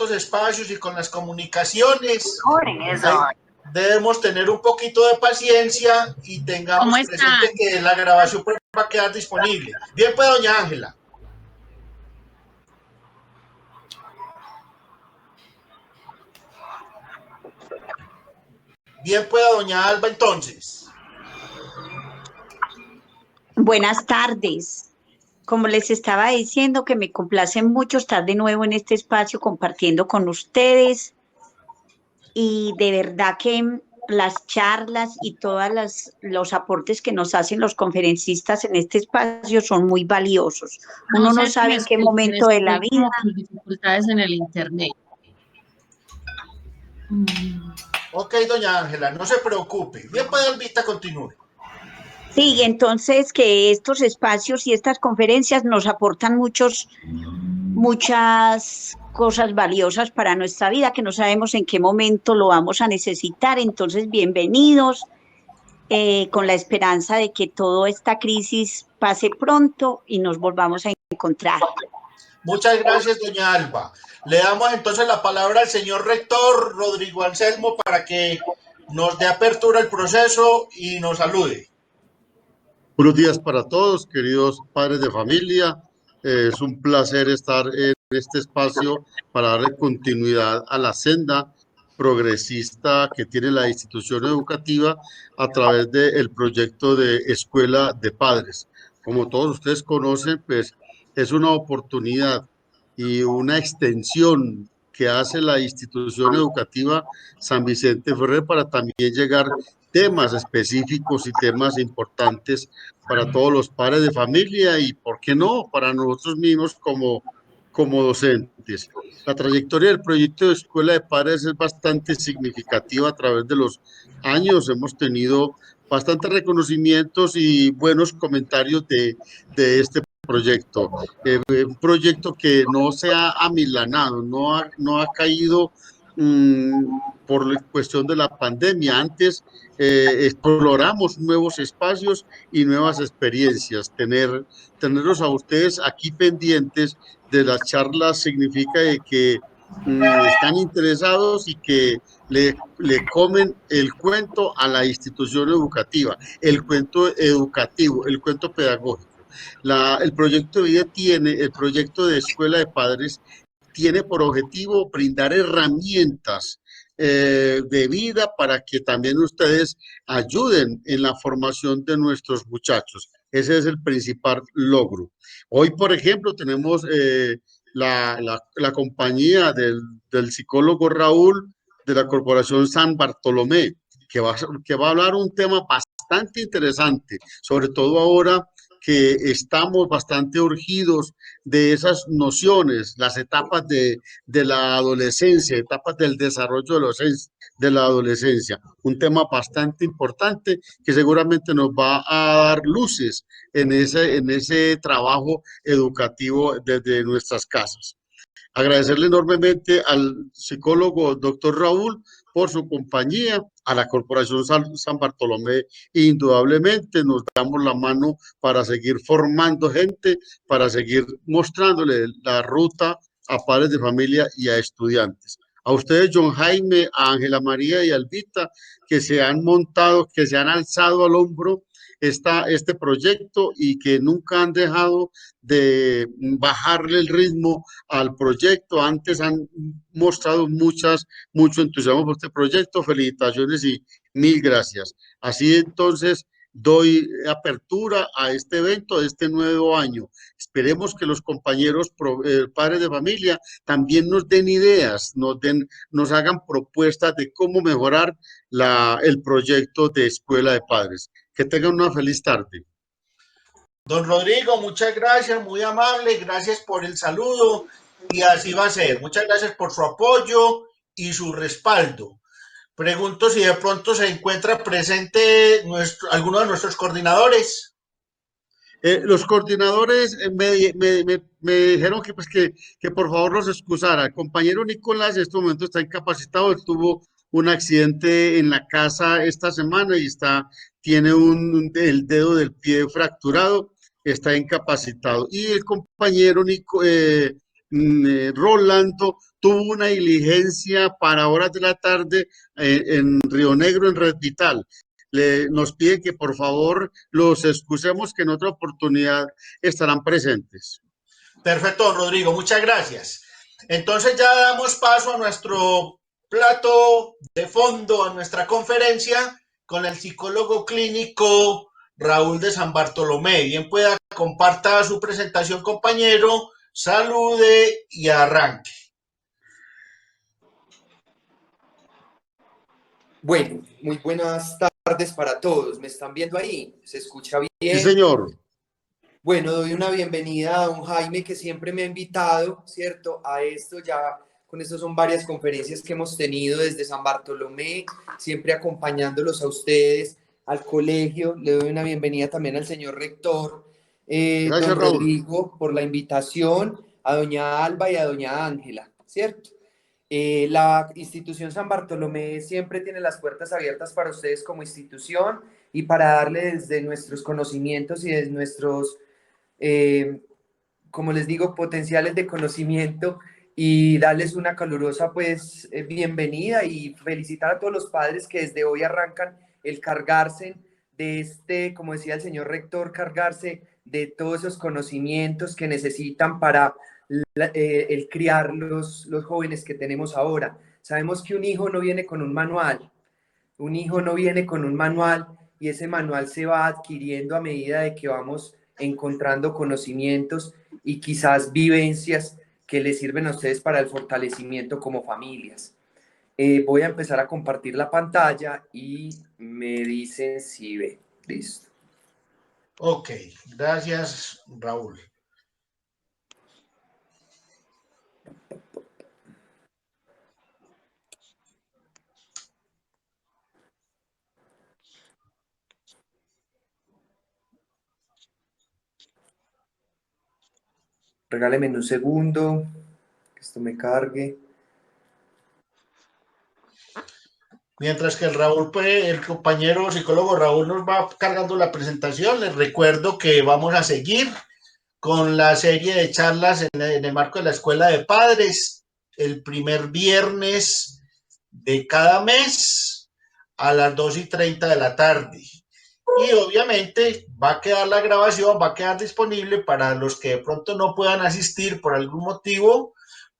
estos espacios y con las comunicaciones. Eso. Debemos tener un poquito de paciencia y tengamos presente que la grabación va a quedar disponible. Bien, pues, doña Ángela. Bien, pueda doña Alba, entonces. Buenas tardes. Como les estaba diciendo, que me complace mucho estar de nuevo en este espacio compartiendo con ustedes. Y de verdad que las charlas y todos los aportes que nos hacen los conferencistas en este espacio son muy valiosos. Uno no sabe en qué momento de la vida. Dificultades en el internet. Ok, doña Ángela, no se preocupe. Bien, pues, Albita, continúe. Sí, entonces que estos espacios y estas conferencias nos aportan muchas cosas valiosas para nuestra vida, que no sabemos en qué momento lo vamos a necesitar. Entonces, bienvenidos, con la esperanza de que toda esta crisis pase pronto y nos volvamos a encontrar. Muchas gracias, doña Alba. Le damos entonces la palabra al señor rector Rodrigo Anselmo para que nos dé apertura al proceso y nos salude. Buenos días para todos, queridos padres de familia. Es un placer estar en este espacio para darle continuidad a la senda progresista que tiene la institución educativa a través del proyecto de Escuela de Padres. Como todos ustedes conocen, pues es una oportunidad y una extensión que hace la institución educativa San Vicente Ferrer para también llegar temas específicos y temas importantes para todos los padres de familia y, ¿por qué no?, para nosotros mismos como docentes. La trayectoria del proyecto de Escuela de Padres es bastante significativa a través de los años. Hemos tenido bastantes reconocimientos y buenos comentarios de este proyecto. Un proyecto que no se ha amilanado, no ha caído por cuestión de la pandemia. Antes exploramos nuevos espacios y nuevas experiencias. Tenerlos a ustedes aquí pendientes de las charlas significa de que están interesados y que le comen el cuento a la institución educativa, el cuento educativo, el cuento pedagógico. El proyecto de vida el proyecto de Escuela de Padres tiene por objetivo brindar herramientas de vida para que también ustedes ayuden en la formación de nuestros muchachos. Ese es el principal logro. Hoy, por ejemplo, tenemos la compañía del psicólogo Raúl de la Corporación San Bartolomé, que va a hablar un tema bastante interesante, sobre todo ahora que estamos bastante urgidos de esas nociones, las etapas de la adolescencia, etapas del desarrollo de la adolescencia. Un tema bastante importante que seguramente nos va a dar luces en ese trabajo educativo desde nuestras casas. Agradecerle enormemente al psicólogo doctor Raúl por su compañía, a la Corporación San Bartolomé. Indudablemente nos damos la mano para seguir formando gente, para seguir mostrándole la ruta a padres de familia y a estudiantes. A ustedes, John Jaime, a Ángela María y Albita, que se han montado, que se han alzado al hombro este proyecto y que nunca han dejado de bajarle el ritmo al proyecto. Antes han mostrado mucho entusiasmo por este proyecto. Felicitaciones y mil gracias. Así entonces doy apertura a este evento de este nuevo año. Esperemos que los compañeros padres de familia también nos den ideas, nos hagan propuestas de cómo mejorar el proyecto de Escuela de Padres. Que tengan una feliz tarde. Don Rodrigo, muchas gracias, muy amable, gracias por el saludo y así va a ser. Muchas gracias por su apoyo y su respaldo. Pregunto si de pronto se encuentra presente alguno de nuestros coordinadores. Los coordinadores me dijeron que, pues, que por favor los excusara. El compañero Nicolás en este momento está incapacitado, él tuvo un accidente en la casa esta semana y tiene el dedo del pie fracturado, está incapacitado. Y el compañero Rolando tuvo una diligencia para horas de la tarde en Río Negro, en Red Vital. Nos pide que por favor los excusemos, que en otra oportunidad estarán presentes. Perfecto, don Rodrigo, muchas gracias. Entonces ya damos paso a nuestro plato de fondo, a nuestra conferencia con el psicólogo clínico Raúl de San Bartolomé. Bien pueda, comparta su presentación, compañero, salude y arranque. Bueno, muy buenas tardes para todos. ¿Me están viendo ahí? ¿Se escucha bien? Sí, señor. Bueno, doy una bienvenida a don Jaime, que siempre me ha invitado, ¿cierto? A esto ya, con esto son varias conferencias que hemos tenido desde San Bartolomé, siempre acompañándolos a ustedes al colegio. Le doy una bienvenida también al señor rector, Gracias, don Raúl. Rodrigo, por la invitación, a doña Alba y a doña Ángela, ¿cierto? La institución San Bartolomé siempre tiene las puertas abiertas para ustedes como institución y para darles desde nuestros conocimientos y desde nuestros, como les digo, potenciales de conocimiento, y darles una calurosa pues bienvenida y felicitar a todos los padres que desde hoy arrancan el cargarse de este, como decía el señor rector, cargarse de todos esos conocimientos que necesitan para el criar los jóvenes que tenemos ahora. Sabemos que un hijo no viene con un manual, y ese manual se va adquiriendo a medida de que vamos encontrando conocimientos y quizás vivencias que les sirven a ustedes para el fortalecimiento como familias. Voy a empezar a compartir la pantalla y me dicen si ve. Listo. Ok, gracias, Raúl. Regáleme un segundo, que esto me cargue. Mientras que el Raúl, pues, el compañero psicólogo Raúl nos va cargando la presentación, les recuerdo que vamos a seguir con la serie de charlas en el marco de la Escuela de Padres, el primer viernes de cada mes a las 2:30 de la tarde. Y obviamente va a quedar la grabación, va a quedar disponible para los que de pronto no puedan asistir por algún motivo,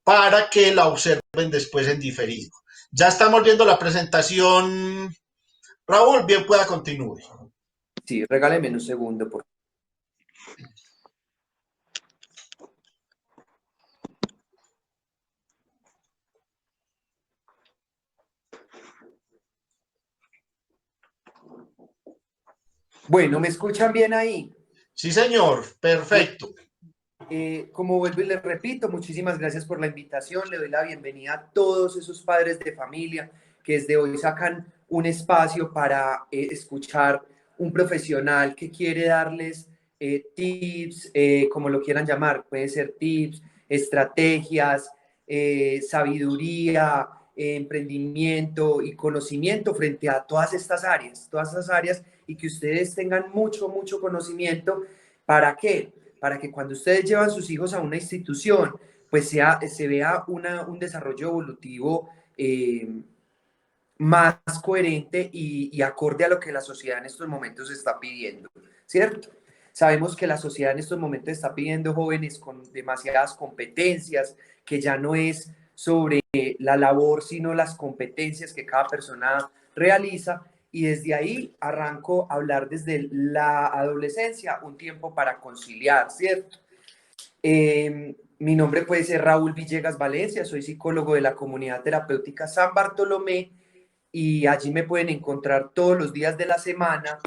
para que la observen después en diferido. Ya estamos viendo la presentación. Raúl, bien pueda continúe. Sí, regáleme un segundo, por favor. Bueno, ¿me escuchan bien ahí? Sí, señor, perfecto. Como vuelvo y les repito, muchísimas gracias por la invitación. Le doy la bienvenida a todos esos padres de familia que desde hoy sacan un espacio para escuchar un profesional que quiere darles tips, como lo quieran llamar, puede ser tips, estrategias, sabiduría, emprendimiento y conocimiento frente a todas estas áreas, y que ustedes tengan mucho conocimiento. ¿Para qué? Para que cuando ustedes llevan sus hijos a una institución, pues se vea un desarrollo evolutivo más coherente y acorde a lo que la sociedad en estos momentos está pidiendo, ¿cierto? Sabemos que la sociedad en estos momentos está pidiendo jóvenes con demasiadas competencias, que ya no es sobre la labor, sino las competencias que cada persona realiza. Y desde ahí arranco a hablar desde la adolescencia, un tiempo para conciliar, ¿cierto? Mi nombre puede ser Raúl Villegas Valencia, soy psicólogo de la Comunidad Terapéutica San Bartolomé, y allí me pueden encontrar todos los días de la semana,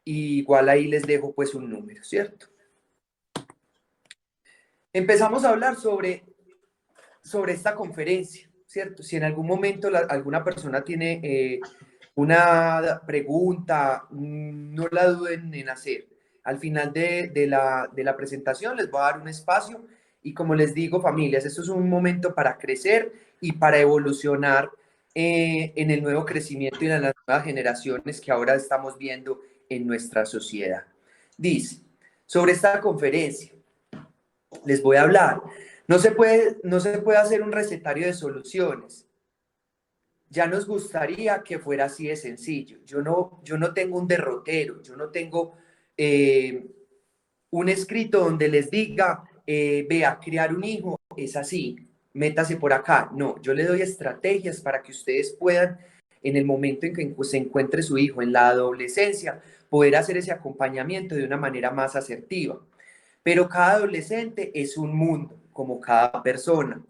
y igual ahí les dejo pues un número, ¿cierto? Empezamos a hablar sobre esta conferencia, ¿cierto? Si en algún momento alguna persona tiene una pregunta, no la duden en hacer. Al final de la presentación les voy a dar un espacio, y como les digo, familias, esto es un momento para crecer y para evolucionar en el nuevo crecimiento y en las nuevas generaciones que ahora estamos viendo en nuestra sociedad. Dice, sobre esta conferencia, les voy a hablar No se puede hacer un recetario de soluciones. Ya nos gustaría que fuera así de sencillo. Yo no tengo un derrotero, yo no tengo un escrito donde les diga, vea, criar un hijo es así, métase por acá. No, yo le doy estrategias para que ustedes puedan, en el momento en que se encuentre su hijo en la adolescencia, poder hacer ese acompañamiento de una manera más asertiva. Pero cada adolescente es un mundo, como cada persona.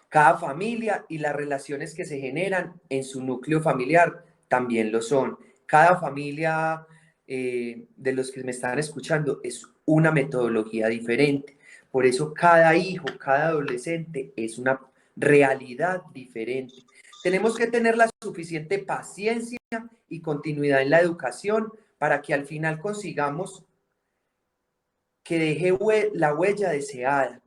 Cada familia y las relaciones que se generan en su núcleo familiar también lo son. Cada familia de los que me están escuchando es una metodología diferente. Por eso cada hijo, cada adolescente es una realidad diferente. Tenemos que tener la suficiente paciencia y continuidad en la educación para que al final consigamos que deje la huella deseada.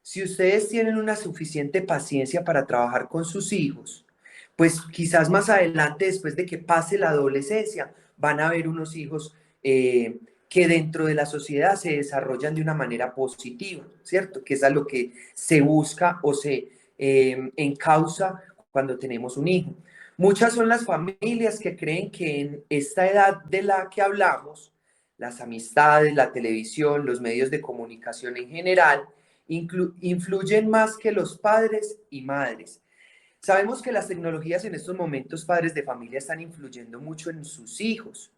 Si ustedes tienen una suficiente paciencia para trabajar con sus hijos, pues quizás más adelante, después de que pase la adolescencia, van a ver unos hijos que dentro de la sociedad se desarrollan de una manera positiva, ¿cierto? Que es a lo que se busca o se encausa cuando tenemos un hijo. Muchas son las familias que creen que en esta edad de la que hablamos, las amistades, la televisión, los medios de comunicación en general, influyen más que los padres y madres. Sabemos que las tecnologías en estos momentos, padres de familia, están influyendo mucho en sus hijos,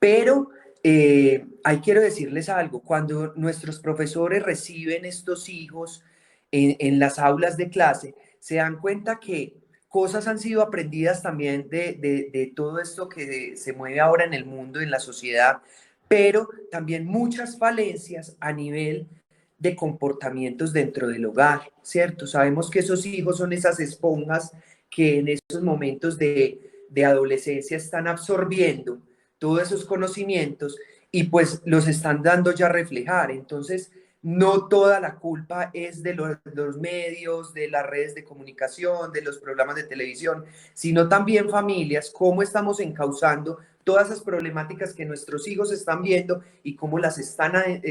pero ahí quiero decirles algo, cuando nuestros profesores reciben estos hijos en las aulas de clase, se dan cuenta que cosas han sido aprendidas también de todo esto que se mueve ahora en el mundo, en la sociedad, pero también muchas falencias a nivel de comportamientos dentro del hogar, ¿cierto? Sabemos que esos hijos son esas esponjas que en esos momentos de adolescencia están absorbiendo todos esos conocimientos y pues los están dando ya a reflejar. Entonces, no toda la culpa es de los medios, de las redes de comunicación, de los programas de televisión, sino también familias, cómo estamos encauzando todas esas problemáticas que nuestros hijos están viendo y cómo las están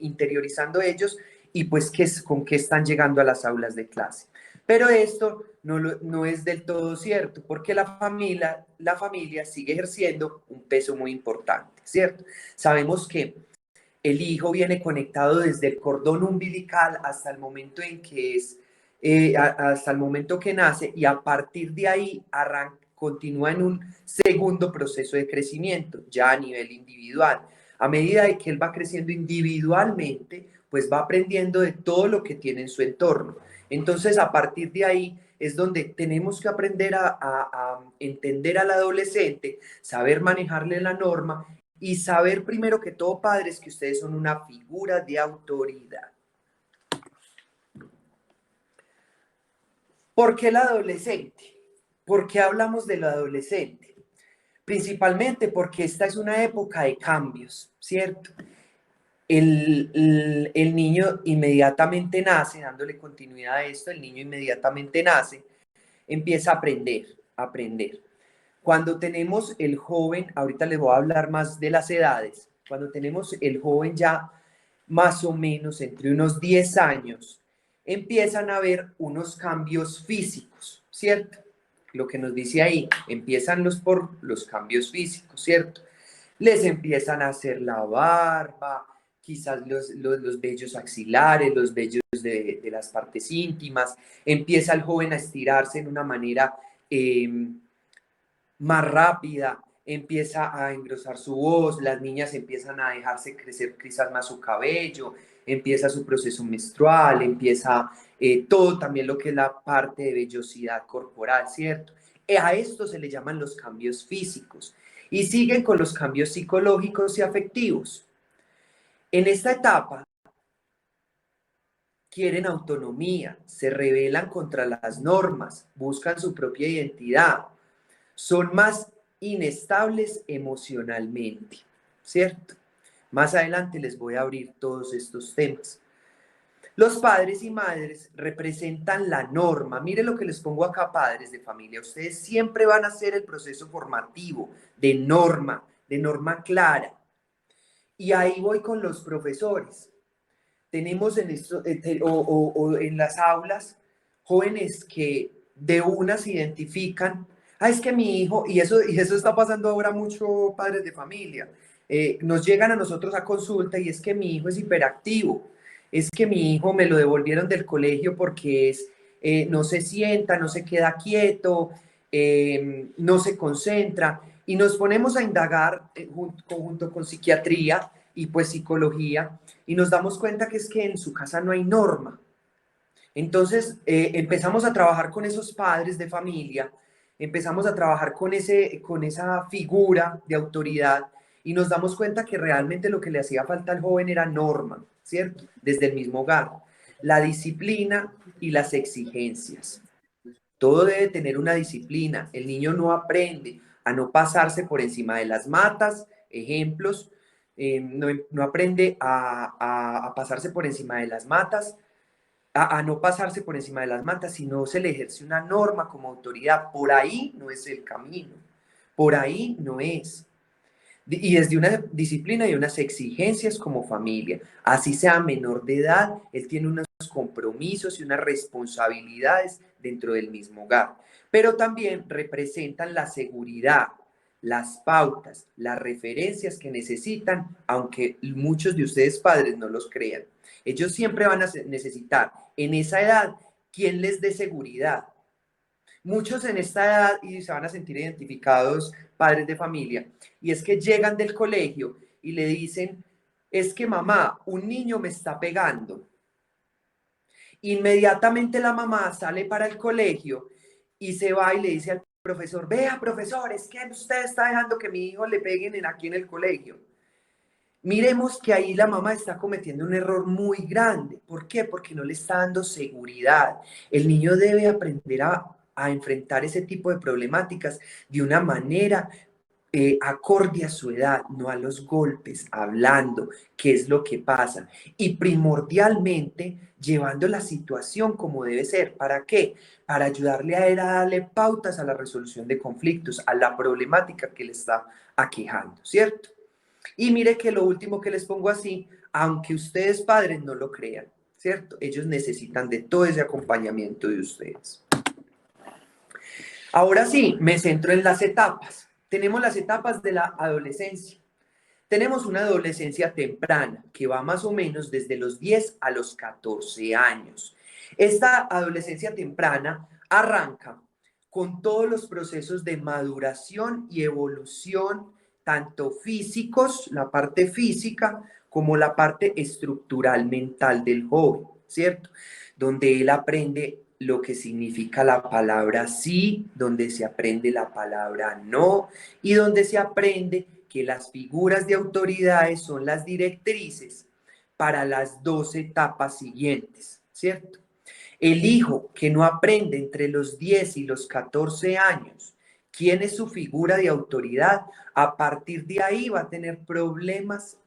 interiorizando ellos y pues con qué están llegando a las aulas de clase. Pero esto no es del todo cierto, porque la familia sigue ejerciendo un peso muy importante, ¿cierto? Sabemos que el hijo viene conectado desde el cordón umbilical hasta el momento en que hasta el momento que nace, y a partir de ahí continúa en un segundo proceso de crecimiento, ya a nivel individual. A medida de que él va creciendo individualmente, pues va aprendiendo de todo lo que tiene en su entorno. Entonces, a partir de ahí es donde tenemos que aprender a entender al adolescente, saber manejarle la norma y saber primero que todo, padres, que ustedes son una figura de autoridad. ¿Por qué el adolescente? ¿Por qué hablamos del adolescente? Principalmente porque esta es una época de cambios, ¿cierto? El niño inmediatamente nace, dándole continuidad a esto, el niño inmediatamente nace, empieza a aprender. Cuando tenemos el joven, ahorita les voy a hablar más de las edades, cuando tenemos el joven ya más o menos entre unos 10 años, empiezan a haber unos cambios físicos, ¿cierto? Lo que nos dice ahí, empiezan por los cambios físicos, ¿cierto? Les empiezan a hacer la barba, quizás los vellos axilares, los vellos de las partes íntimas, empieza el joven a estirarse en una manera más rápida, empieza a engrosar su voz, las niñas empiezan a dejarse crecer quizás más su cabello, empieza su proceso menstrual, empieza todo también lo que es la parte de vellosidad corporal, ¿cierto? A esto se le llaman los cambios físicos y siguen con los cambios psicológicos y afectivos. En esta etapa quieren autonomía, se rebelan contra las normas, buscan su propia identidad, son más inestables emocionalmente, ¿cierto? Más adelante les voy a abrir todos estos temas. Los padres y madres representan la norma. Mire lo que les pongo acá, padres de familia. Ustedes siempre van a hacer el proceso formativo de norma clara. Y ahí voy con los profesores. tenemos en esto, o en las aulas jóvenes que de una se identifican, es que mi hijo, y eso está pasando ahora mucho padres de familia, nos llegan a nosotros a consulta y es que mi hijo es hiperactivo, es que mi hijo me lo devolvieron del colegio porque no se sienta, no se queda quieto, no se concentra, y nos ponemos a indagar junto con psiquiatría y pues psicología, y nos damos cuenta que es que en su casa no hay norma. Entonces empezamos a trabajar con esos padres de familia, empezamos a trabajar con esa figura de autoridad y nos damos cuenta que realmente lo que le hacía falta al joven era norma, ¿cierto? Desde el mismo hogar, la disciplina y las exigencias. Todo debe tener una disciplina. El niño no aprende a no pasarse por encima de las matas, ejemplos, no aprende a pasarse por encima de las matas, a no pasarse por encima de las matas, si no se le ejerce una norma como autoridad. Por ahí no es el camino, por ahí no es. Y desde una disciplina y unas exigencias como familia, así sea menor de edad, él tiene unos compromisos y unas responsabilidades dentro del mismo hogar, pero también representan la seguridad, las pautas, las referencias que necesitan, aunque muchos de ustedes padres no los crean. Ellos siempre van a necesitar en esa edad quien les dé seguridad. Muchos en esta edad, y se van a sentir identificados padres de familia, y es que llegan del colegio y le dicen, es que mamá, un niño me está pegando. Inmediatamente la mamá sale para el colegio y se va y le dice al profesor, vea profesor, es que usted está dejando que mi hijo le peguen aquí en el colegio. Miremos que ahí la mamá está cometiendo un error muy grande. ¿Por qué? Porque no le está dando seguridad. El niño debe aprender a enfrentar ese tipo de problemáticas de una manera acorde a su edad, no a los golpes, hablando qué es lo que pasa y primordialmente llevando la situación como debe ser. ¿Para qué? Para ayudarle a él a darle pautas a la resolución de conflictos, a la problemática que le está aquejando, ¿cierto? Y mire que lo último que les pongo así, aunque ustedes padres no lo crean, ¿cierto? Ellos necesitan de todo ese acompañamiento de ustedes. Ahora sí, me centro en las etapas. Tenemos las etapas de la adolescencia. Tenemos una adolescencia temprana que va más o menos desde los 10 a los 14 años. Esta adolescencia temprana arranca con todos los procesos de maduración y evolución, tanto físicos, la parte física, como la parte estructural mental del joven, ¿cierto? Donde él aprende lo que significa la palabra sí, donde se aprende la palabra no y donde se aprende que las figuras de autoridades son las directrices para las 2 etapas siguientes, ¿cierto? El hijo que no aprende entre los 10 y los 14 años quién es su figura de autoridad, a partir de ahí va a tener problemas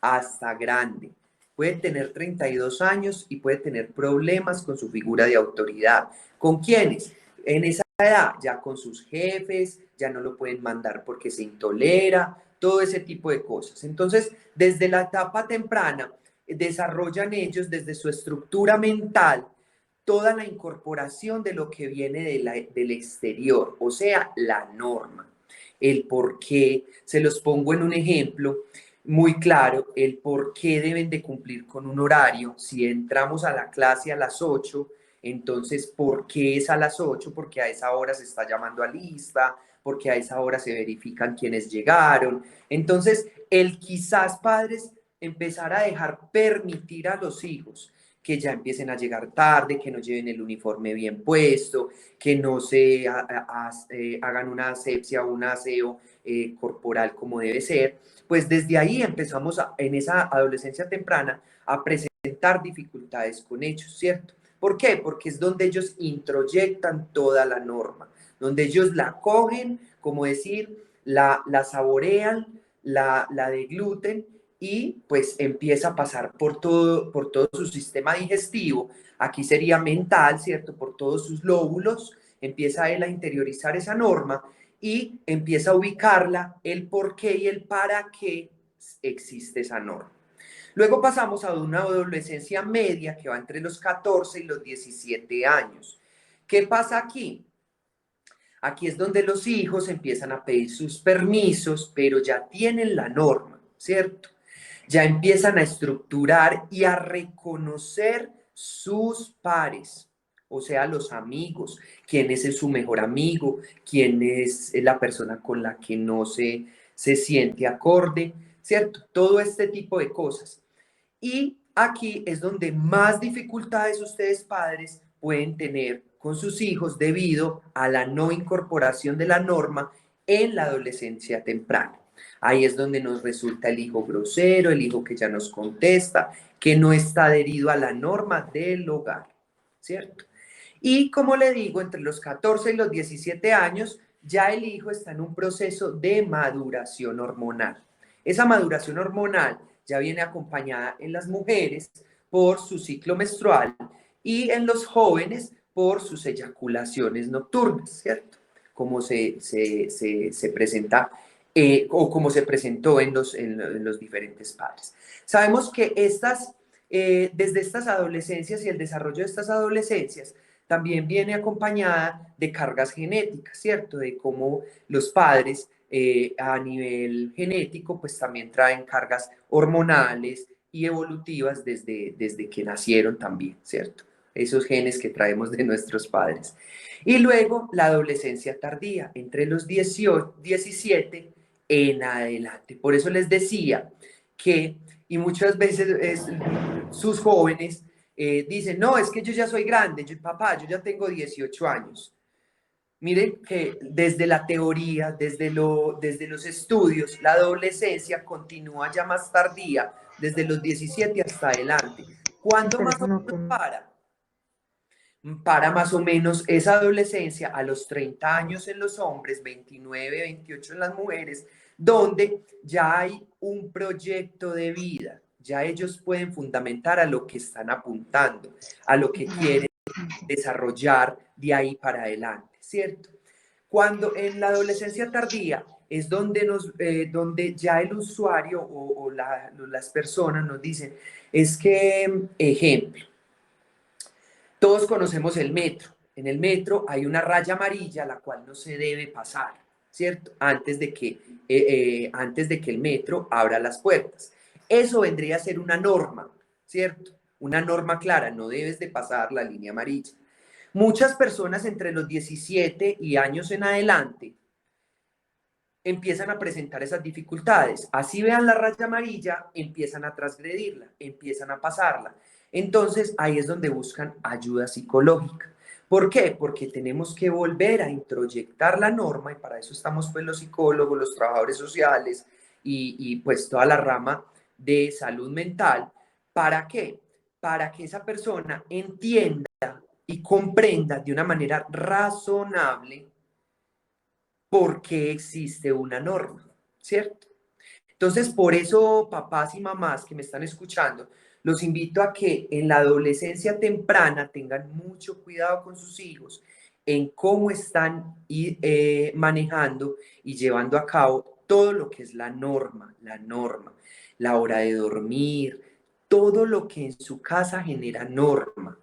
hasta grande. Puede tener 32 años y puede tener problemas con su figura de autoridad. ¿Con quiénes? En esa edad, ya con sus jefes, ya no lo pueden mandar porque se intolera, todo ese tipo de cosas. Entonces, desde la etapa temprana, desarrollan ellos desde su estructura mental toda la incorporación de lo que viene del exterior, o sea, la norma. El por qué, se los pongo en un ejemplo muy claro, el por qué deben de cumplir con un horario. Si entramos a la clase a las 8, entonces, ¿por qué es a las 8? Porque a esa hora se está llamando a lista, porque a esa hora se verifican quiénes llegaron. Entonces, el quizás padres empezar a dejar permitir a los hijos que ya empiecen a llegar tarde, que no lleven el uniforme bien puesto, que no se hagan una asepsia o un aseo corporal como debe ser, pues desde ahí empezamos en esa adolescencia temprana a presentar dificultades con ellos, ¿cierto? ¿Por qué? Porque es donde ellos introyectan toda la norma, donde ellos la cogen, como decir, la saborean, la degluten y pues empieza a pasar por todo su sistema digestivo. Aquí sería mental, ¿cierto? Por todos sus lóbulos, empieza él a interiorizar esa norma y empieza a ubicarla, el por qué y el para qué existe esa norma. Luego pasamos a una adolescencia media que va entre los 14 y los 17 años. ¿Qué pasa aquí? Aquí es donde los hijos empiezan a pedir sus permisos, pero ya tienen la norma, ¿cierto? Ya empiezan a estructurar y a reconocer sus pares, o sea, los amigos, quién es su mejor amigo, quién es la persona con la que no se siente acorde, ¿cierto? Todo este tipo de cosas. Y aquí es donde más dificultades ustedes padres pueden tener con sus hijos debido a la no incorporación de la norma en la adolescencia temprana. Ahí es donde nos resulta el hijo grosero, el hijo que ya nos contesta, que no está adherido a la norma del hogar, ¿cierto? Y como le digo, entre los 14 y los 17 años, ya el hijo está en un proceso de maduración hormonal. Esa maduración hormonal ya viene acompañada en las mujeres por su ciclo menstrual y en los jóvenes por sus eyaculaciones nocturnas, ¿cierto? Como se presenta o como se presentó en los diferentes padres. Sabemos que desde estas adolescencias y el desarrollo de estas adolescencias también viene acompañada de cargas genéticas, ¿cierto? De cómo los padres a nivel genético pues también traen cargas hormonales y evolutivas desde que nacieron también, ¿cierto? Esos genes que traemos de nuestros padres. Y luego la adolescencia tardía, entre los 18, 17 en adelante. Por eso les decía que, y muchas veces sus jóvenes dicen, no, es que yo ya soy grande, papá, yo ya tengo 18 años. Miren que desde la teoría, desde los estudios, la adolescencia continúa ya más tardía, desde los 17 hasta adelante. ¿Cuándo más o menos para? Para más o menos esa adolescencia a los 30 años en los hombres, 29, 28 en las mujeres, donde ya hay un proyecto de vida, ya ellos pueden fundamentar a lo que están apuntando, a lo que quieren desarrollar de ahí para adelante, ¿cierto? Cuando en la adolescencia tardía es donde ya el usuario o las personas nos dicen, es que, ejemplo, todos conocemos el metro. En el metro hay una raya amarilla la cual no se debe pasar, ¿cierto? Antes de que el metro abra las puertas. Eso vendría a ser una norma, ¿cierto? Una norma clara, no debes de pasar la línea amarilla. Muchas personas entre los 17 y años en adelante empiezan a presentar esas dificultades. Así vean la raya amarilla, empiezan a transgredirla, empiezan a pasarla. Entonces, ahí es donde buscan ayuda psicológica. ¿Por qué? Porque tenemos que volver a introyectar la norma y para eso estamos pues los psicólogos, los trabajadores sociales y pues toda la rama de salud mental. ¿Para qué? Para que esa persona entienda y comprenda de una manera razonable por qué existe una norma, ¿cierto? Entonces, por eso, papás y mamás que me están escuchando, los invito a que en la adolescencia temprana tengan mucho cuidado con sus hijos en cómo están manejando y llevando a cabo todo lo que es la norma, la hora de dormir, todo lo que en su casa genera norma,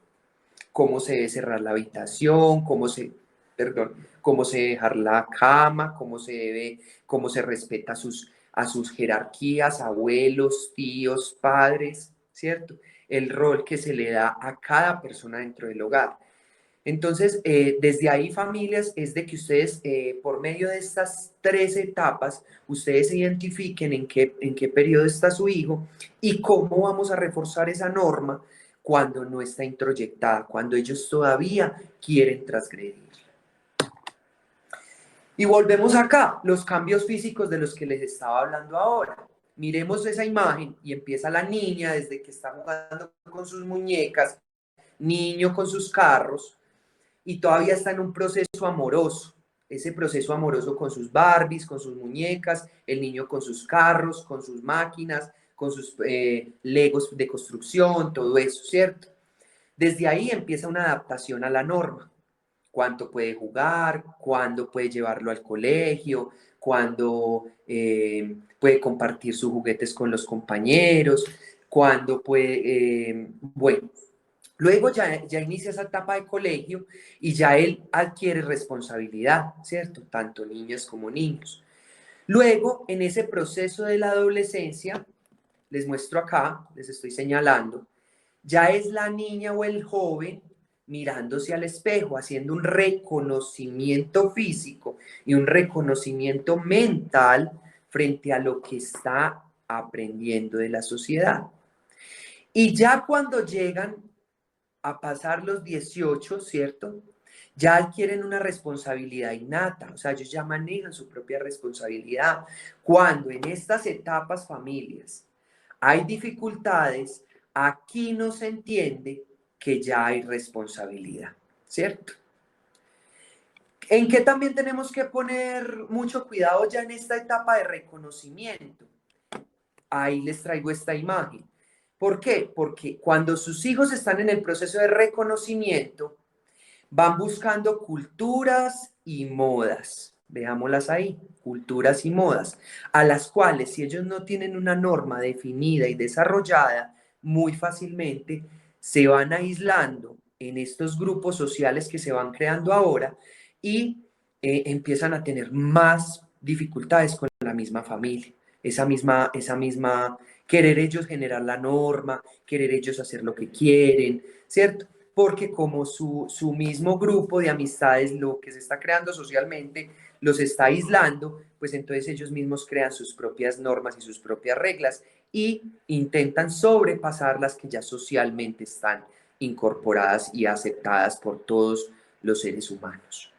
cómo se debe cerrar la habitación, cómo se dejar la cama, cómo se respeta a sus jerarquías, abuelos, tíos, padres, ¿cierto? El rol que se le da a cada persona dentro del hogar. Entonces, desde ahí, familias, es de que ustedes, por medio de estas 3 etapas, ustedes identifiquen en qué periodo está su hijo y cómo vamos a reforzar esa norma cuando no está introyectada, cuando ellos todavía quieren transgredir. Y volvemos acá, los cambios físicos de los que les estaba hablando ahora. Miremos esa imagen y empieza la niña desde que está jugando con sus muñecas, niño con sus carros, y todavía está en un proceso amoroso, ese proceso amoroso con sus Barbies, con sus muñecas, el niño con sus carros, con sus máquinas, con sus legos de construcción, todo eso, ¿cierto? Desde ahí empieza una adaptación a la norma. Cuánto puede jugar, cuándo puede llevarlo al colegio, cuándo puede compartir sus juguetes con los compañeros. cuando puede, bueno, luego ya inicia esa etapa de colegio y ya él adquiere responsabilidad, ¿cierto? Tanto niñas como niños. Luego, en ese proceso de la adolescencia, les muestro acá, les estoy señalando, ya es la niña o el joven mirándose al espejo, haciendo un reconocimiento físico y un reconocimiento mental frente a lo que está aprendiendo de la sociedad. Y ya cuando llegan a pasar los 18, ¿cierto? Ya adquieren una responsabilidad innata, o sea, ellos ya manejan su propia responsabilidad. Cuando en estas etapas familias hay dificultades, aquí no se entiende que ya hay responsabilidad, ¿cierto? ¿En qué también tenemos que poner mucho cuidado ya en esta etapa de reconocimiento? Ahí les traigo esta imagen. ¿Por qué? Porque cuando sus hijos están en el proceso de reconocimiento, van buscando culturas y modas. Veámoslas ahí, culturas y modas, a las cuales si ellos no tienen una norma definida y desarrollada, muy fácilmente se van aislando en estos grupos sociales que se van creando ahora y empiezan a tener más dificultades con la misma familia. Esa misma, querer ellos generar la norma, querer ellos hacer lo que quieren, ¿cierto? Porque como su mismo grupo de amistades, lo que se está creando socialmente, los está aislando, pues entonces ellos mismos crean sus propias normas y sus propias reglas y intentan sobrepasar las que ya socialmente están incorporadas y aceptadas por todos los seres humanos.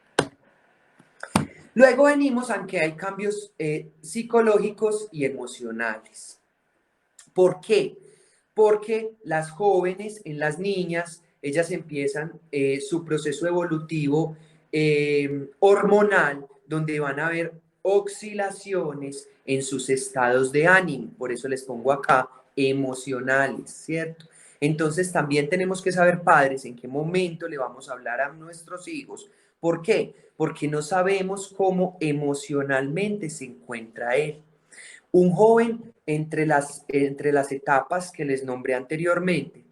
Luego venimos a que hay cambios psicológicos y emocionales. ¿Por qué? Porque las jóvenes, en las niñas, ellas empiezan su proceso evolutivo hormonal, donde van a haber oscilaciones en sus estados de ánimo. Por eso les pongo acá emocionales, ¿cierto? Entonces también tenemos que saber, padres, en qué momento le vamos a hablar a nuestros hijos. ¿Por qué? Porque no sabemos cómo emocionalmente se encuentra él. Un joven entre las etapas que les nombré anteriormente,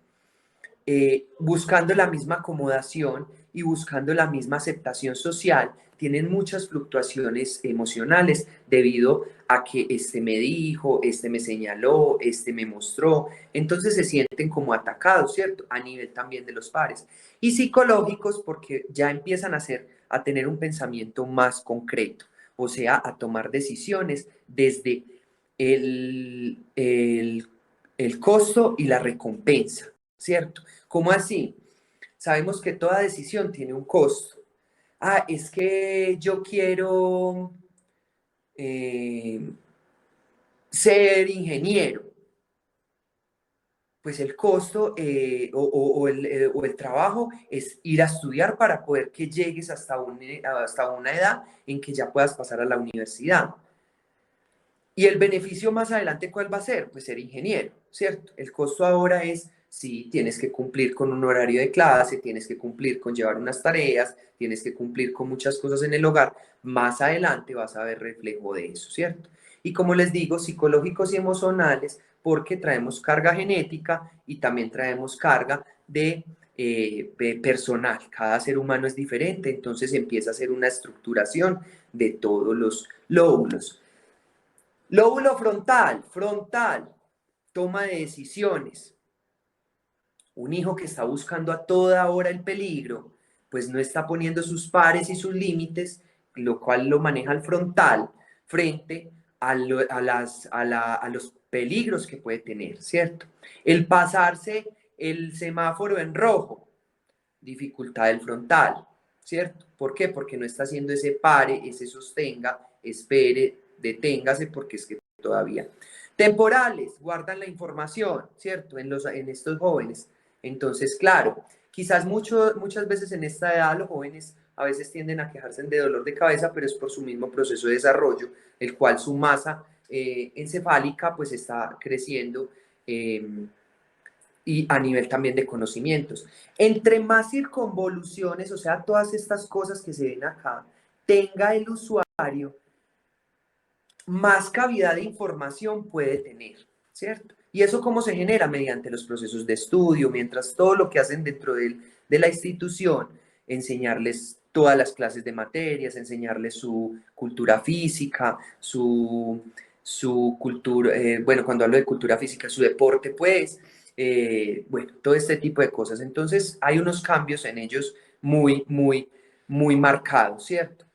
buscando la misma acomodación y buscando la misma aceptación social, tienen muchas fluctuaciones emocionales debido a que este me dijo, este me señaló, este me mostró. Entonces se sienten como atacados, ¿cierto? A nivel también de los pares. Y psicológicos porque ya empiezan a tener un pensamiento más concreto, o sea, a tomar decisiones desde el costo y la recompensa, ¿cierto? ¿Cómo así? Sabemos que toda decisión tiene un costo. Ah, es que yo quiero ser ingeniero. Pues el costo o el trabajo es ir a estudiar para poder que llegues hasta una edad en que ya puedas pasar a la universidad. Y el beneficio más adelante, ¿cuál va a ser? Pues ser ingeniero, ¿cierto? El costo ahora es, sí, tienes que cumplir con un horario de clase, tienes que cumplir con llevar unas tareas, tienes que cumplir con muchas cosas en el hogar. Más adelante vas a ver reflejo de eso, ¿cierto? Y como les digo, psicológicos y emocionales, porque traemos carga genética y también traemos carga de personal. Cada ser humano es diferente, entonces empieza a ser una estructuración de todos los lóbulos. Lóbulo frontal, toma de decisiones. Un hijo que está buscando a toda hora el peligro, pues no está poniendo sus pares y sus límites, lo cual lo maneja el frontal frente a los peligros que puede tener, ¿cierto? El pasarse el semáforo en rojo, dificultad del frontal, ¿cierto? ¿Por qué? Porque no está haciendo ese pare, ese sostenga, espere, deténgase, porque es que todavía. Temporales, guardan la información, ¿cierto? En estos jóvenes. Entonces, claro, quizás muchas veces en esta edad los jóvenes a veces tienden a quejarse de dolor de cabeza, pero es por su mismo proceso de desarrollo, el cual su masa encefálica pues está creciendo y a nivel también de conocimientos. Entre más circunvoluciones, o sea, todas estas cosas que se ven acá, tenga el usuario, más cavidad de información puede tener, ¿cierto? ¿Y eso cómo se genera? Mediante los procesos de estudio, mientras todo lo que hacen dentro de la institución, enseñarles todas las clases de materias, enseñarles su cultura física, su cultura, bueno, cuando hablo de cultura física, su deporte, pues, bueno, todo este tipo de cosas. Entonces, hay unos cambios en ellos muy marcados, ¿cierto?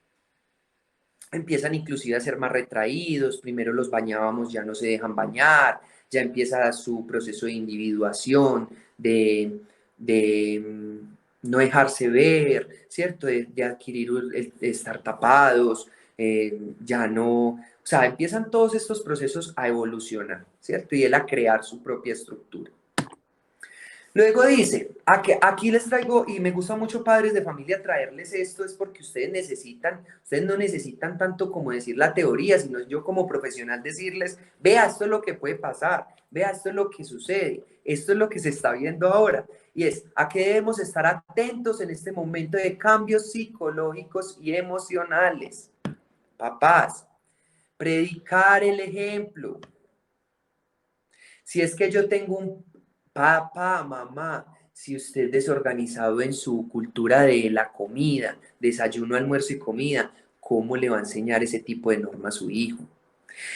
Empiezan inclusive a ser más retraídos, primero los bañábamos, ya no se dejan bañar, ya empieza su proceso de individuación, de no dejarse ver, ¿cierto? De adquirir, de estar tapados, ya no, o sea, empiezan todos estos procesos a evolucionar, ¿cierto? Y él a crear su propia estructura. Luego dice, aquí les traigo, y me gusta mucho padres de familia traerles esto, es porque ustedes no necesitan tanto como decir la teoría, sino yo como profesional decirles, vea, esto es lo que puede pasar, vea, esto es lo que sucede, esto es lo que se está viendo ahora. Y es, ¿a qué debemos estar atentos en este momento de cambios psicológicos y emocionales? Papás, predicar el ejemplo. Si es que yo tengo un papá, mamá, si usted es desorganizado en su cultura de la comida, desayuno, almuerzo y comida, ¿cómo le va a enseñar ese tipo de norma a su hijo?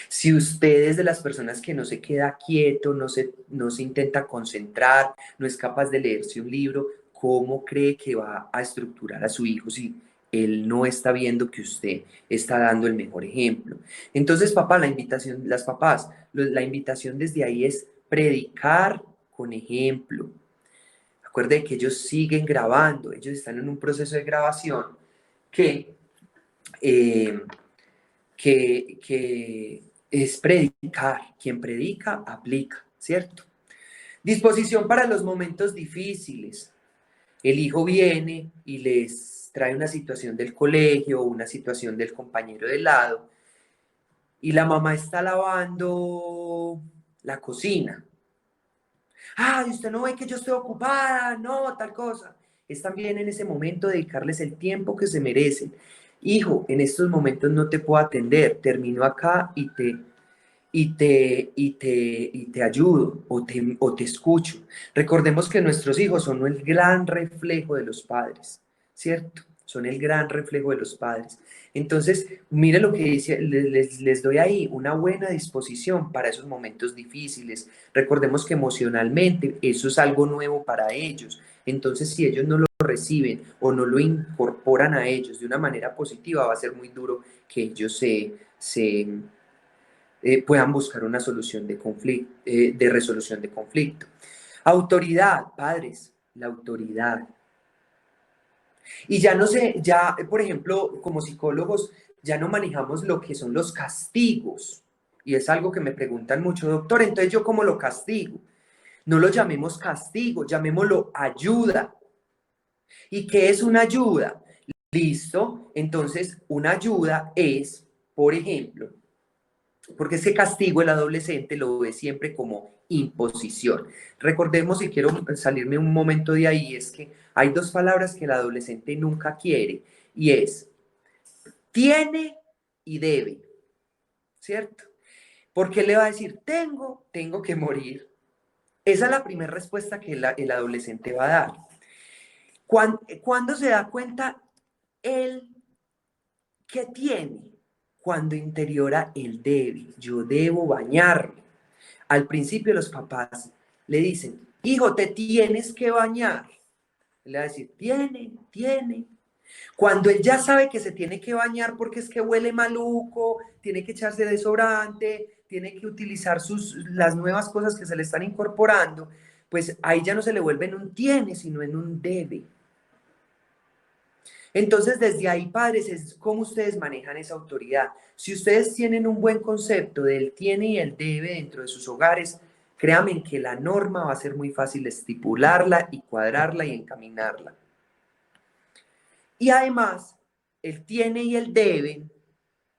Si usted es de las personas que no se queda quieto, no se intenta concentrar, no es capaz de leerse un libro, ¿cómo cree que va a estructurar a su hijo si él no está viendo que usted está dando el mejor ejemplo? Entonces, papá, las papás, la invitación desde ahí es predicar con ejemplo. Acuerde que ellos siguen grabando, ellos están en un proceso de grabación que es predicar. Quien predica, aplica, ¿cierto? Disposición para los momentos difíciles. El hijo viene y les trae una situación del colegio, una situación del compañero de lado, y la mamá está lavando la cocina. Ay, usted no ve que yo estoy ocupada, no, tal cosa. Es también en ese momento dedicarles el tiempo que se merecen. Hijo, en estos momentos no te puedo atender, termino acá y te ayudo o te escucho. Recordemos que nuestros hijos son el gran reflejo de los padres, ¿cierto? Son el gran reflejo de los padres. Entonces, mire lo que dice, les doy ahí una buena disposición para esos momentos difíciles. Recordemos que emocionalmente eso es algo nuevo para ellos. Entonces, si ellos no lo reciben o no lo incorporan a ellos de una manera positiva, va a ser muy duro que ellos puedan buscar una solución de conflicto, de resolución de conflicto. Autoridad, padres, la autoridad. Y ya no sé, ya, por ejemplo, como psicólogos, ya no manejamos lo que son los castigos. Y es algo que me preguntan mucho, doctor, entonces ¿yo cómo lo castigo? No lo llamemos castigo, llamémoslo ayuda. ¿Y qué es una ayuda? Listo, entonces una ayuda es, por ejemplo, porque ese castigo el adolescente lo ve siempre como imposición. Recordemos, y quiero salirme un momento de ahí, es que hay dos palabras que el adolescente nunca quiere, y es tiene y debe, ¿cierto? Porque le va a decir, tengo que morir. Esa es la primera respuesta que el adolescente va a dar. ¿Cuándo se da cuenta él que tiene? Cuando interiora el debe. Yo debo bañarme. Al principio los papás le dicen, hijo, te tienes que bañar. Él le va a decir, tiene. Cuando él ya sabe que se tiene que bañar porque es que huele maluco, tiene que echarse desodorante, tiene que utilizar las nuevas cosas que se le están incorporando, pues ahí ya no se le vuelve en un tiene, sino en un debe. Entonces, desde ahí, padres, es cómo ustedes manejan esa autoridad. Si ustedes tienen un buen concepto del tiene y el debe dentro de sus hogares, créanme que la norma va a ser muy fácil estipularla y cuadrarla y encaminarla. Y además, el tiene y el debe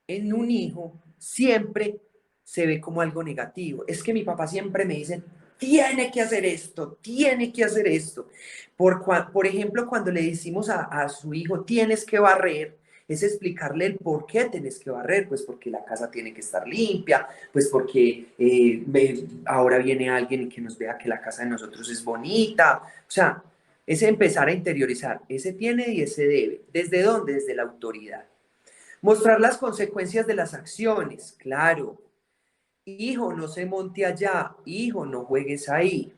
en un hijo siempre se ve como algo negativo. Es que mi papá siempre me dice, tiene que hacer esto, tiene que hacer esto. Por ejemplo, cuando le decimos a su hijo, tienes que barrer, es explicarle el por qué tenés que barrer, pues porque la casa tiene que estar limpia, pues porque ahora viene alguien y que nos vea que la casa de nosotros es bonita. O sea, es empezar a interiorizar, ese tiene y ese debe. ¿Desde dónde? Desde la autoridad. Mostrar las consecuencias de las acciones, claro. Hijo, no se monte allá, hijo, no juegues ahí.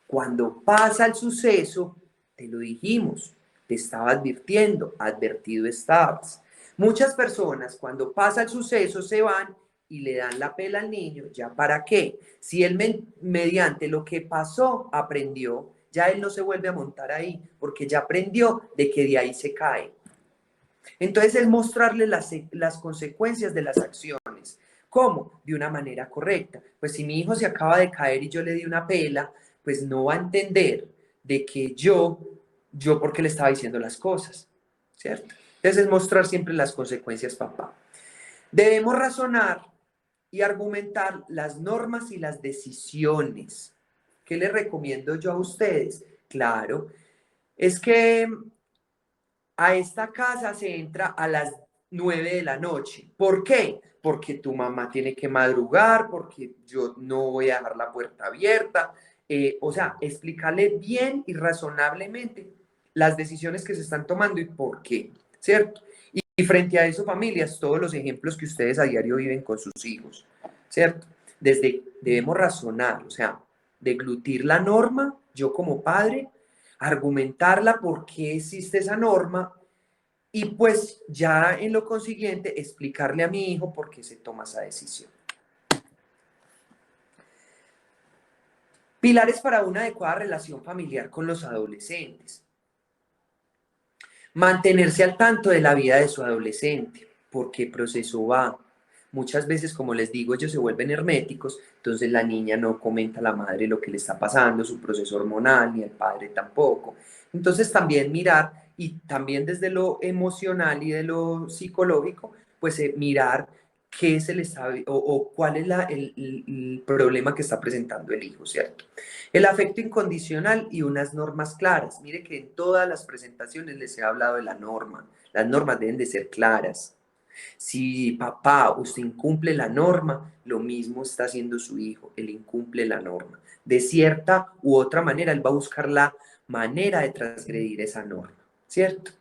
Cuando pasa el suceso, te lo dijimos, te estaba advirtiendo, advertido estabas. Muchas personas cuando pasa el suceso se van y le dan la pela al niño, ¿ya para qué? Si él mediante lo que pasó aprendió, ya él no se vuelve a montar ahí, porque ya aprendió de que de ahí se cae. Entonces es mostrarle las consecuencias de las acciones. ¿Cómo? De una manera correcta. Pues si mi hijo se acaba de caer y yo le di una pela, pues no va a entender de que yo porque le estaba diciendo las cosas, ¿cierto? Entonces es mostrar siempre las consecuencias, papá. Debemos razonar y argumentar las normas y las decisiones. ¿Qué les recomiendo yo a ustedes? Claro, es que a esta casa se entra a las 9 de la noche. ¿Por qué? Porque tu mamá tiene que madrugar, porque yo no voy a dejar la puerta abierta. O sea, explicarle bien y razonablemente las decisiones que se están tomando y por qué, ¿cierto? Y frente a eso, familias, todos los ejemplos que ustedes a diario viven con sus hijos, ¿cierto? Debemos razonar, o sea, deglutir la norma, yo como padre, argumentarla por qué existe esa norma y pues ya en lo consiguiente explicarle a mi hijo por qué se toma esa decisión. Pilares para una adecuada relación familiar con los adolescentes. Mantenerse al tanto de la vida de su adolescente, por qué proceso va. Muchas veces, como les digo, ellos se vuelven herméticos, entonces la niña no comenta a la madre lo que le está pasando, su proceso hormonal, ni el padre tampoco. Entonces también mirar, y también desde lo emocional y de lo psicológico, pues mirar qué se le sabe o cuál es el problema que está presentando el hijo, ¿cierto? El afecto incondicional y unas normas claras. Mire que en todas las presentaciones les he hablado de la norma. Las normas deben de ser claras. Si papá, usted incumple la norma, lo mismo está haciendo su hijo, él incumple la norma. De cierta u otra manera, él va a buscar la manera de transgredir esa norma, ¿cierto?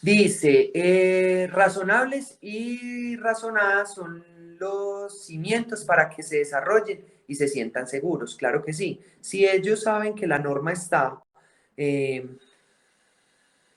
Dice, razonables y razonadas son los cimientos para que se desarrollen y se sientan seguros. Claro que sí. Si ellos saben que la norma está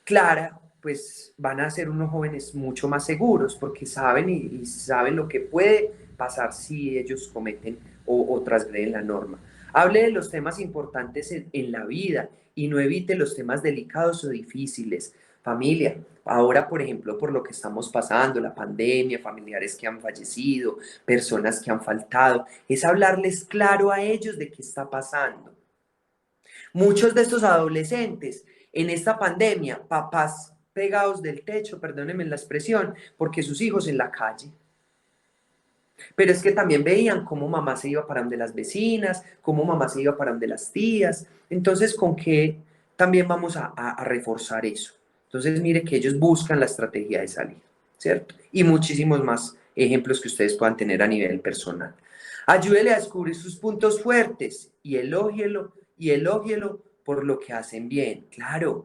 clara, pues van a ser unos jóvenes mucho más seguros porque saben y saben lo que puede pasar si ellos cometen o transgreden la norma. Hable de los temas importantes en la vida y no evite los temas delicados o difíciles. Familia, ahora por ejemplo por lo que estamos pasando, la pandemia, familiares que han fallecido, personas que han faltado, es hablarles claro a ellos de qué está pasando. Muchos de estos adolescentes en esta pandemia, papás pegados del techo, perdónenme la expresión, porque sus hijos en la calle. Pero es que también veían cómo mamá se iba para donde las vecinas, cómo mamá se iba para donde las tías. Entonces, ¿con qué también vamos a reforzar eso? Entonces, mire que ellos buscan la estrategia de salir, ¿cierto? Y muchísimos más ejemplos que ustedes puedan tener a nivel personal. Ayúdele a descubrir sus puntos fuertes y elógielo por lo que hacen bien. Claro,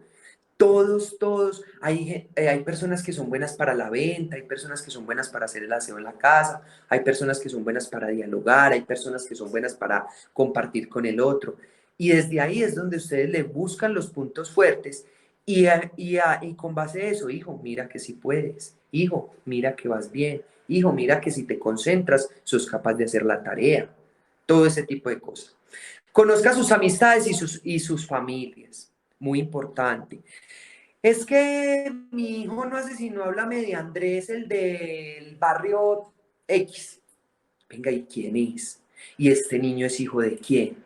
todos, hay personas que son buenas para la venta, hay personas que son buenas para hacer el aseo en la casa, hay personas que son buenas para dialogar, hay personas que son buenas para compartir con el otro. Y desde ahí es donde ustedes le buscan los puntos fuertes y con base a eso, hijo, mira que sí puedes, hijo, mira que vas bien, hijo, mira que si te concentras, sos capaz de hacer la tarea, todo ese tipo de cosas. Conozca sus amistades y sus familias, muy importante. Es que mi hijo no hace sino háblame de Andrés, el del barrio X. Venga, ¿y quién es? ¿Y este niño es hijo de quién?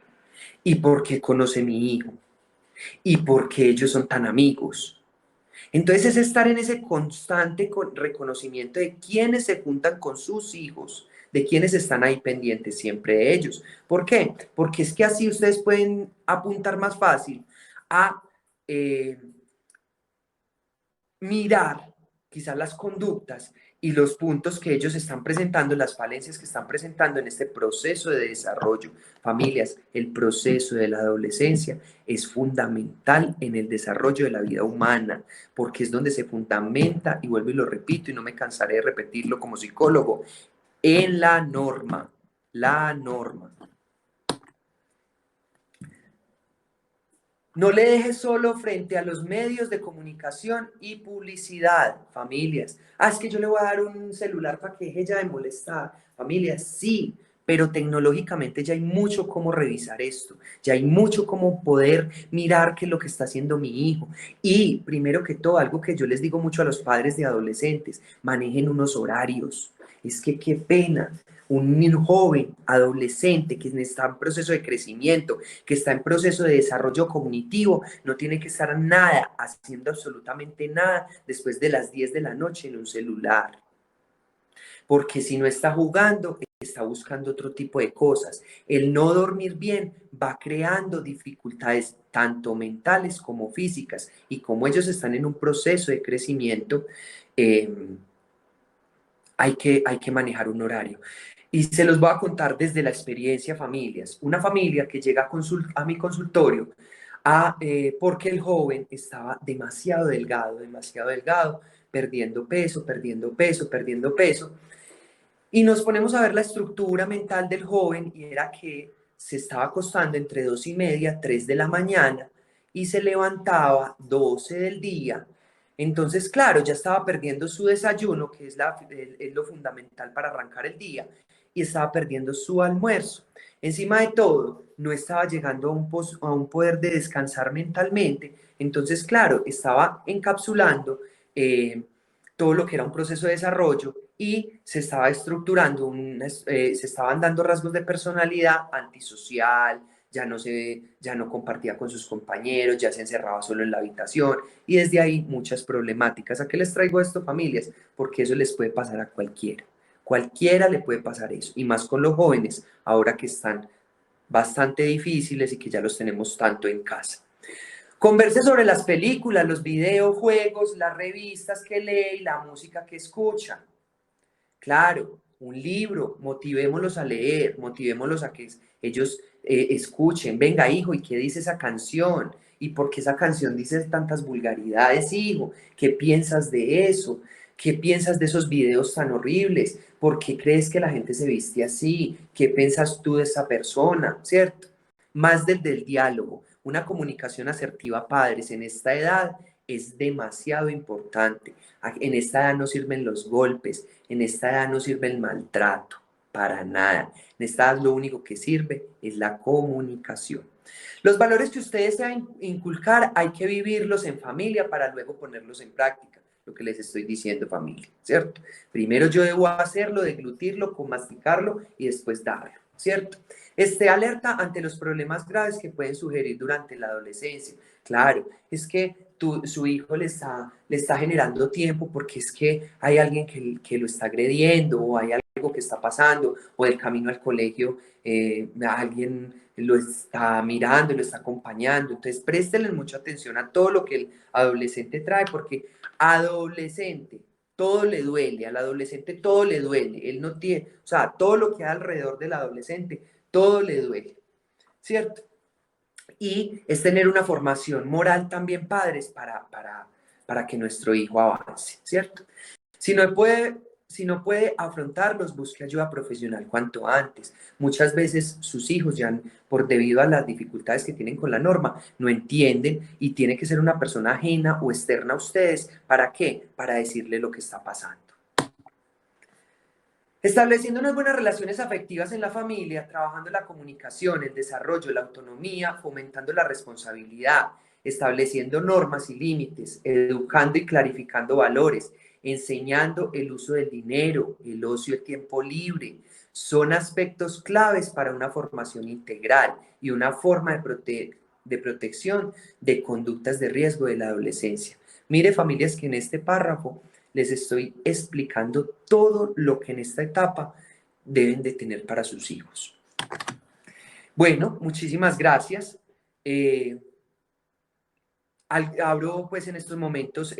¿Y por qué conoce mi hijo? ¿Y por qué ellos son tan amigos? Entonces es estar en ese constante reconocimiento de quiénes se juntan con sus hijos, de quiénes están ahí pendientes siempre de ellos. ¿Por qué? Porque es que así ustedes pueden apuntar más fácil a mirar quizás las conductas y los puntos que ellos están presentando, las falencias que están presentando en este proceso de desarrollo. Familias, el proceso de la adolescencia es fundamental en el desarrollo de la vida humana, porque es donde se fundamenta, y vuelvo y lo repito, y no me cansaré de repetirlo como psicólogo, en la norma. La norma. No le dejes solo frente a los medios de comunicación y publicidad, familias. Es que yo le voy a dar un celular para que deje ya de molestar. Familias, sí, pero tecnológicamente ya hay mucho cómo revisar esto. Ya hay mucho cómo poder mirar qué es lo que está haciendo mi hijo. Y primero que todo, algo que yo les digo mucho a los padres de adolescentes, manejen unos horarios. Es que qué pena. Un joven, adolescente que está en proceso de crecimiento, que está en proceso de desarrollo cognitivo, no tiene que estar nada, haciendo absolutamente nada después de las 10 de la noche en un celular. Porque si no está jugando, está buscando otro tipo de cosas. El no dormir bien va creando dificultades tanto mentales como físicas. Y como ellos están en un proceso de crecimiento, hay que manejar un horario. Y se los voy a contar desde la experiencia familias. Una familia que llega a mi consultorio porque el joven estaba demasiado delgado, perdiendo peso, perdiendo peso, perdiendo peso. Y nos ponemos a ver la estructura mental del joven y era que se estaba acostando entre 2:30, 3 de la mañana y se levantaba 12 del día. Entonces, claro, ya estaba perdiendo su desayuno, que es lo fundamental para arrancar el día, y estaba perdiendo su almuerzo. Encima de todo, no estaba llegando a un poder de descansar mentalmente. Entonces, claro, estaba encapsulando todo lo que era un proceso de desarrollo y se estaba estructurando, se estaban dando rasgos de personalidad antisocial, ya no compartía con sus compañeros, ya se encerraba solo en la habitación y desde ahí muchas problemáticas. ¿A qué les traigo esto, familias? Porque eso les puede pasar a cualquiera. Cualquiera le puede pasar eso, y más con los jóvenes, ahora que están bastante difíciles y que ya los tenemos tanto en casa. Converse sobre las películas, los videojuegos, las revistas que lee y la música que escucha. Claro, un libro, motivémoslos a leer, motivémoslos a que ellos escuchen. Venga, hijo, ¿y qué dice esa canción? ¿Y por qué esa canción dice tantas vulgaridades, hijo? ¿Qué piensas de eso? ¿Qué piensas de esos videos tan horribles? ¿Por qué crees que la gente se viste así? ¿Qué piensas tú de esa persona? ¿Cierto? Más del diálogo. Una comunicación asertiva, padres, en esta edad es demasiado importante. En esta edad no sirven los golpes, en esta edad no sirve el maltrato, para nada. En esta edad lo único que sirve es la comunicación. Los valores que ustedes desean inculcar hay que vivirlos en familia para luego ponerlos en práctica. Lo que les estoy diciendo, familia, ¿cierto? Primero yo debo hacerlo, deglutirlo, masticarlo y después darlo, ¿cierto? Esté alerta ante los problemas graves que pueden sugerir durante la adolescencia. Claro, es que su hijo le está generando tiempo porque es que hay alguien que lo está agrediendo o hay algo que está pasando o el camino al colegio alguien lo está mirando, lo está acompañando. Entonces, préstenle mucha atención a todo lo que el adolescente trae porque adolescente, todo le duele, al adolescente todo le duele, él no tiene, o sea, todo lo que hay alrededor del adolescente, todo le duele, ¿cierto? Y es tener una formación moral también, padres, para que nuestro hijo avance, ¿cierto? Si no puede afrontarlos, busque ayuda profesional cuanto antes. Muchas veces sus hijos ya, debido a las dificultades que tienen con la norma, no entienden y tiene que ser una persona ajena o externa a ustedes. ¿Para qué? Para decirle lo que está pasando. Estableciendo unas buenas relaciones afectivas en la familia, trabajando la comunicación, el desarrollo, la autonomía, fomentando la responsabilidad, estableciendo normas y límites, educando y clarificando valores, enseñando el uso del dinero, el ocio, el tiempo libre, son aspectos claves para una formación integral y una forma de protección de conductas de riesgo de la adolescencia. Mire, familias, que en este párrafo les estoy explicando todo lo que en esta etapa deben de tener para sus hijos. Bueno, muchísimas gracias. Abro pues en estos momentos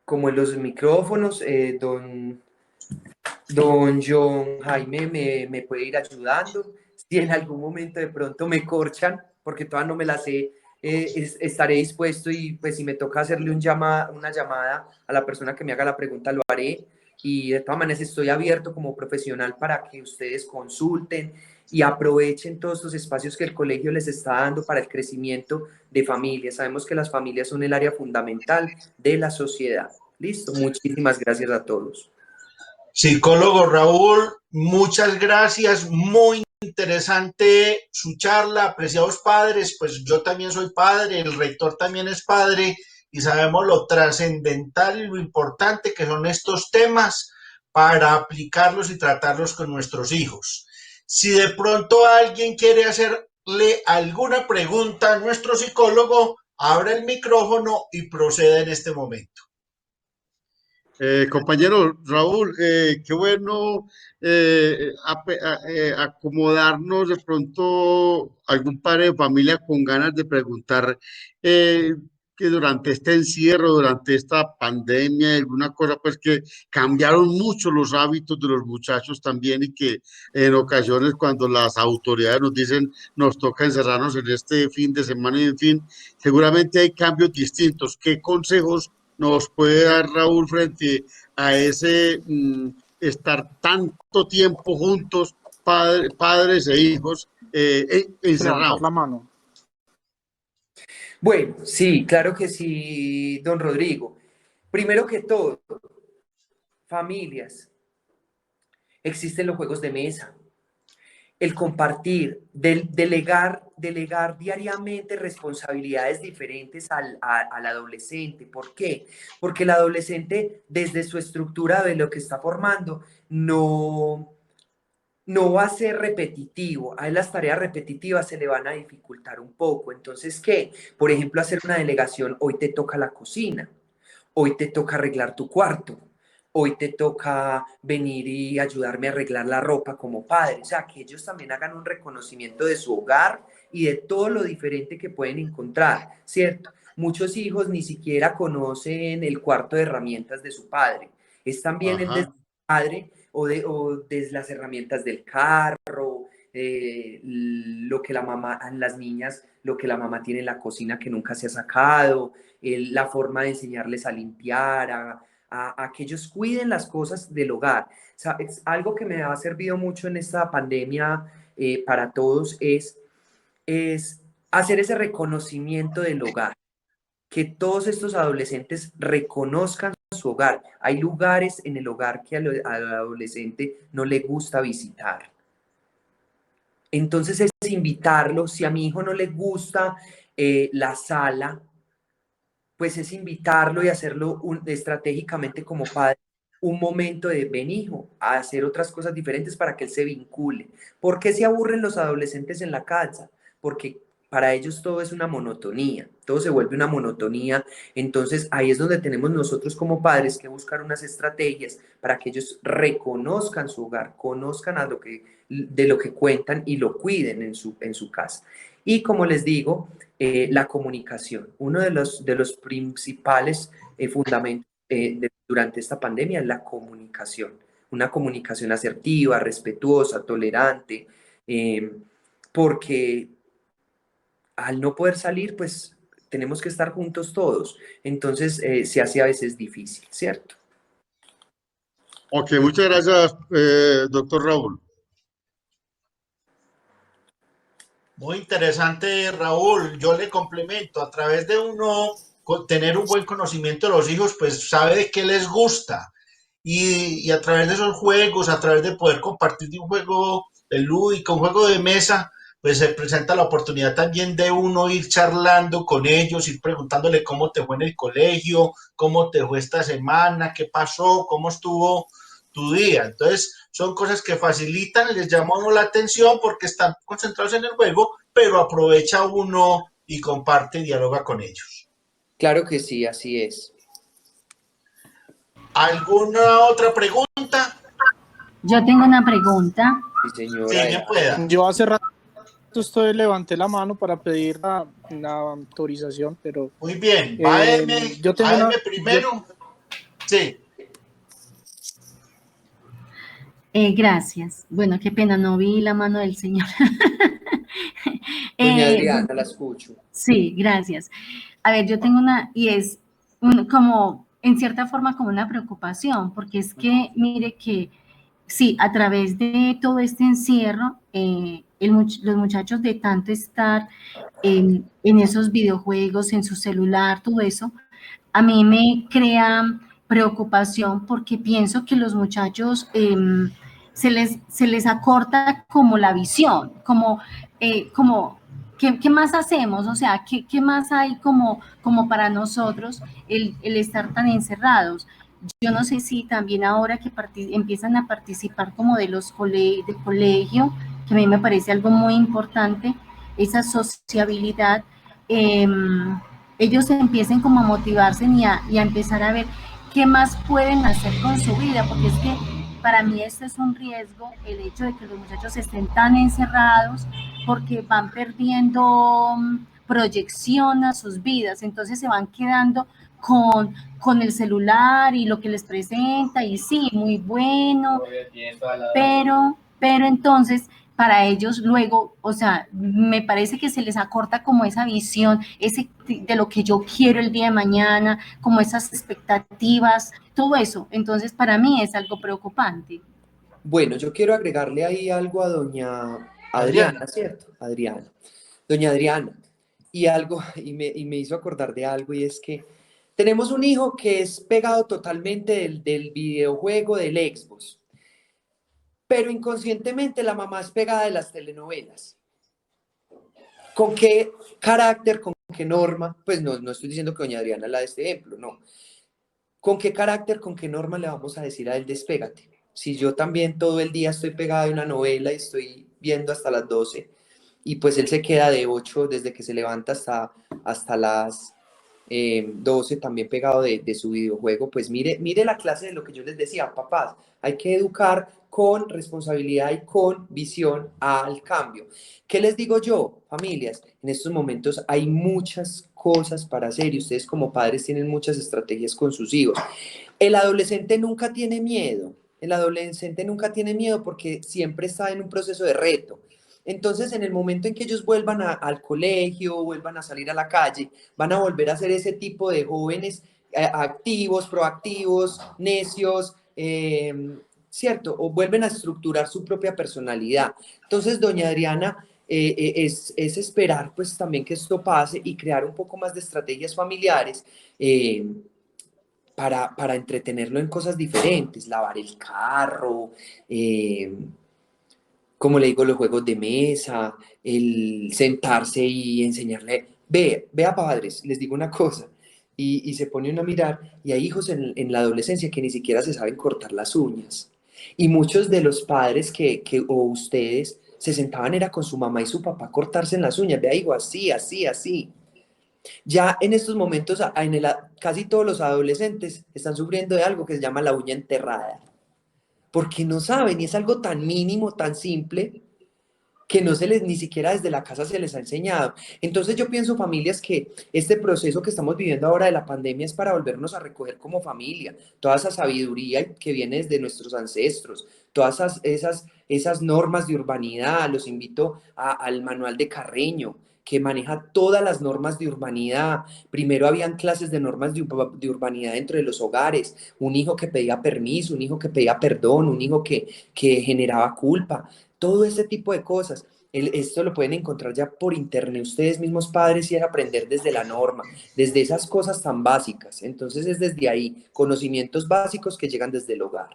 como en los micrófonos, don John Jaime me puede ir ayudando. Si en algún momento de pronto me corchan, porque todavía no me la sé, estaré dispuesto y pues si me toca hacerle una llamada a la persona que me haga la pregunta, lo haré. Y de todas maneras estoy abierto como profesional para que ustedes consulten y aprovechen todos estos espacios que el colegio les está dando para el crecimiento de familias. Sabemos que las familias son el área fundamental de la sociedad. Listo, muchísimas gracias a todos. Psicólogo Raúl, muchas gracias, muy interesante su charla, apreciados padres, pues yo también soy padre, el rector también es padre y sabemos lo trascendental y lo importante que son estos temas para aplicarlos y tratarlos con nuestros hijos. Si de pronto alguien quiere hacerle alguna pregunta a nuestro psicólogo, abra el micrófono y proceda en este momento. Compañero Raúl, qué bueno acomodarnos de pronto algún padre de familia con ganas de preguntar que durante este encierro, durante esta pandemia, alguna cosa pues que cambiaron mucho los hábitos de los muchachos también y que en ocasiones cuando las autoridades nos dicen nos toca encerrarnos en este fin de semana y en fin, seguramente hay cambios distintos. ¿Qué consejos nos puede dar Raúl frente a ese estar tanto tiempo juntos, padres e hijos, encerrados? La mano. Bueno, sí, claro que sí, don Rodrigo. Primero que todo, familias, existen los juegos de mesa, el compartir, delegar diariamente responsabilidades diferentes al adolescente. ¿Por qué? Porque el adolescente, desde su estructura de lo que está formando, no va a ser repetitivo. A él las tareas repetitivas se le van a dificultar un poco. Entonces, ¿qué? Por ejemplo, hacer una delegación, hoy te toca la cocina, hoy te toca arreglar tu cuarto, hoy te toca venir y ayudarme a arreglar la ropa como padre. O sea, que ellos también hagan un reconocimiento de su hogar y de todo lo diferente que pueden encontrar, ¿cierto? Muchos hijos ni siquiera conocen el cuarto de herramientas de su padre. Es también el de su padre o de las herramientas del carro, lo que la mamá, las niñas, lo que la mamá tiene en la cocina que nunca se ha sacado, la forma de enseñarles a limpiar, a que ellos cuiden las cosas del hogar. O sea, es algo que me ha servido mucho en esta pandemia para todos es hacer ese reconocimiento del hogar, que todos estos adolescentes reconozcan su hogar. Hay lugares en el hogar que al adolescente no le gusta visitar. Entonces es invitarlo. Si a mi hijo no le gusta la sala, pues es invitarlo y hacerlo estratégicamente como padre, un momento de ven hijo, a hacer otras cosas diferentes para que él se vincule. ¿Por qué se aburren los adolescentes en la casa? Porque para ellos todo es una monotonía, todo se vuelve una monotonía. Entonces ahí es donde tenemos nosotros como padres que buscar unas estrategias para que ellos reconozcan su hogar, conozcan de lo que cuentan y lo cuiden en su casa. Y como les digo, la comunicación, uno de los principales fundamentos durante esta pandemia es la comunicación, una comunicación asertiva, respetuosa, tolerante, porque al no poder salir, pues tenemos que estar juntos todos, entonces se hace a veces difícil, ¿cierto? Ok, muchas gracias, doctor Raúl. Muy interesante, Raúl. Yo le complemento, a través de uno tener un buen conocimiento de los hijos, pues sabe de qué les gusta. Y a través de esos juegos, a través de poder compartir un juego de lúdico, un juego de mesa, pues se presenta la oportunidad también de uno ir charlando con ellos, ir preguntándole cómo te fue en el colegio, cómo te fue esta semana, qué pasó, cómo estuvo tu día. Entonces, son cosas que facilitan, les llama a uno la atención porque están concentrados en el juego, pero aprovecha uno y comparte y dialoga con ellos. Claro que sí, así es. ¿Alguna otra pregunta? Yo tengo una pregunta. Sí, señora. Sí, bien pueda. Yo hace rato levanté la mano para pedir la autorización, pero Muy bien, va M, yo tengo AM primero. Sí. Gracias. Bueno, qué pena, no vi la mano del señor. Doña Bueno, Adriana, la escucho. sí, gracias. A ver, yo tengo una, y es como, en cierta forma, como una preocupación, porque es que, mire que, sí, a través de todo este encierro, los muchachos de tanto estar en esos videojuegos, en su celular, todo eso, a mí me crea preocupación porque pienso que los muchachos se les acorta como la visión, como ¿qué más hacemos? O sea, ¿qué más hay como para nosotros el estar tan encerrados? Yo no sé si también ahora que empiezan a participar como de los de colegio, que a mí me parece algo muy importante, esa sociabilidad, eh, ellos empiecen como a motivarse y a empezar a ver qué más pueden hacer con su vida, porque es que para mí este es un riesgo, el hecho de que los muchachos estén tan encerrados, porque van perdiendo proyección a sus vidas, entonces se van quedando con el celular y lo que les presenta, y sí, muy bueno, pero entonces para ellos luego, o sea, me parece que se les acorta como esa visión, ese de lo que yo quiero el día de mañana, como esas expectativas, todo eso. Entonces, para mí es algo preocupante. Bueno, yo quiero agregarle ahí algo a doña Adriana, ¿cierto? Adriana. Doña Adriana. Y algo, y me hizo acordar de algo, y es que tenemos un hijo que es pegado totalmente del videojuego, del Xbox. Pero inconscientemente la mamá es pegada de las telenovelas. ¿Con qué carácter, con qué norma? Pues no estoy diciendo que doña Adriana la de este ejemplo, no. ¿Con qué carácter, con qué norma le vamos a decir a él despégate? Si yo también todo el día estoy pegada de una novela y estoy viendo hasta las 12, y pues él se queda de 8 desde que se levanta hasta las 12 también pegado de su videojuego, pues mire la clase de lo que yo les decía, papás, hay que educar con responsabilidad y con visión al cambio. ¿Qué les digo yo, familias? En estos momentos hay muchas cosas para hacer y ustedes como padres tienen muchas estrategias con sus hijos. El adolescente nunca tiene miedo. El adolescente nunca tiene miedo porque siempre está en un proceso de reto. Entonces, en el momento en que ellos vuelvan al colegio, vuelvan a salir a la calle, van a volver a ser ese tipo de jóvenes activos, proactivos, necios, ¿cierto? O vuelven a estructurar su propia personalidad. Entonces, doña Adriana, es esperar pues también que esto pase y crear un poco más de estrategias familiares para entretenerlo en cosas diferentes, lavar el carro, como le digo, los juegos de mesa, el sentarse y enseñarle, vea padres, les digo una cosa, y se pone uno a mirar, y hay hijos en la adolescencia que ni siquiera se saben cortar las uñas, y muchos de los padres o ustedes se sentaban era con su mamá y su papá a cortarse en las uñas, vea hijo, así, así, así. Ya en estos momentos, casi todos los adolescentes están sufriendo de algo que se llama la uña enterrada, porque no saben, y es algo tan mínimo, tan simple, que no se les, ni siquiera desde la casa se les ha enseñado. Entonces yo pienso, familias, que este proceso que estamos viviendo ahora de la pandemia es para volvernos a recoger como familia, toda esa sabiduría que viene desde nuestros ancestros, todas esas normas de urbanidad. Los invito al manual de Carreño, que maneja todas las normas de urbanidad. Primero habían clases de normas de urbanidad dentro de los hogares, un hijo que pedía permiso, un hijo que pedía perdón, un hijo que generaba culpa, todo ese tipo de cosas. Esto lo pueden encontrar ya por internet ustedes mismos padres, y es aprender desde la norma, desde esas cosas tan básicas. Entonces es desde ahí, conocimientos básicos que llegan desde el hogar.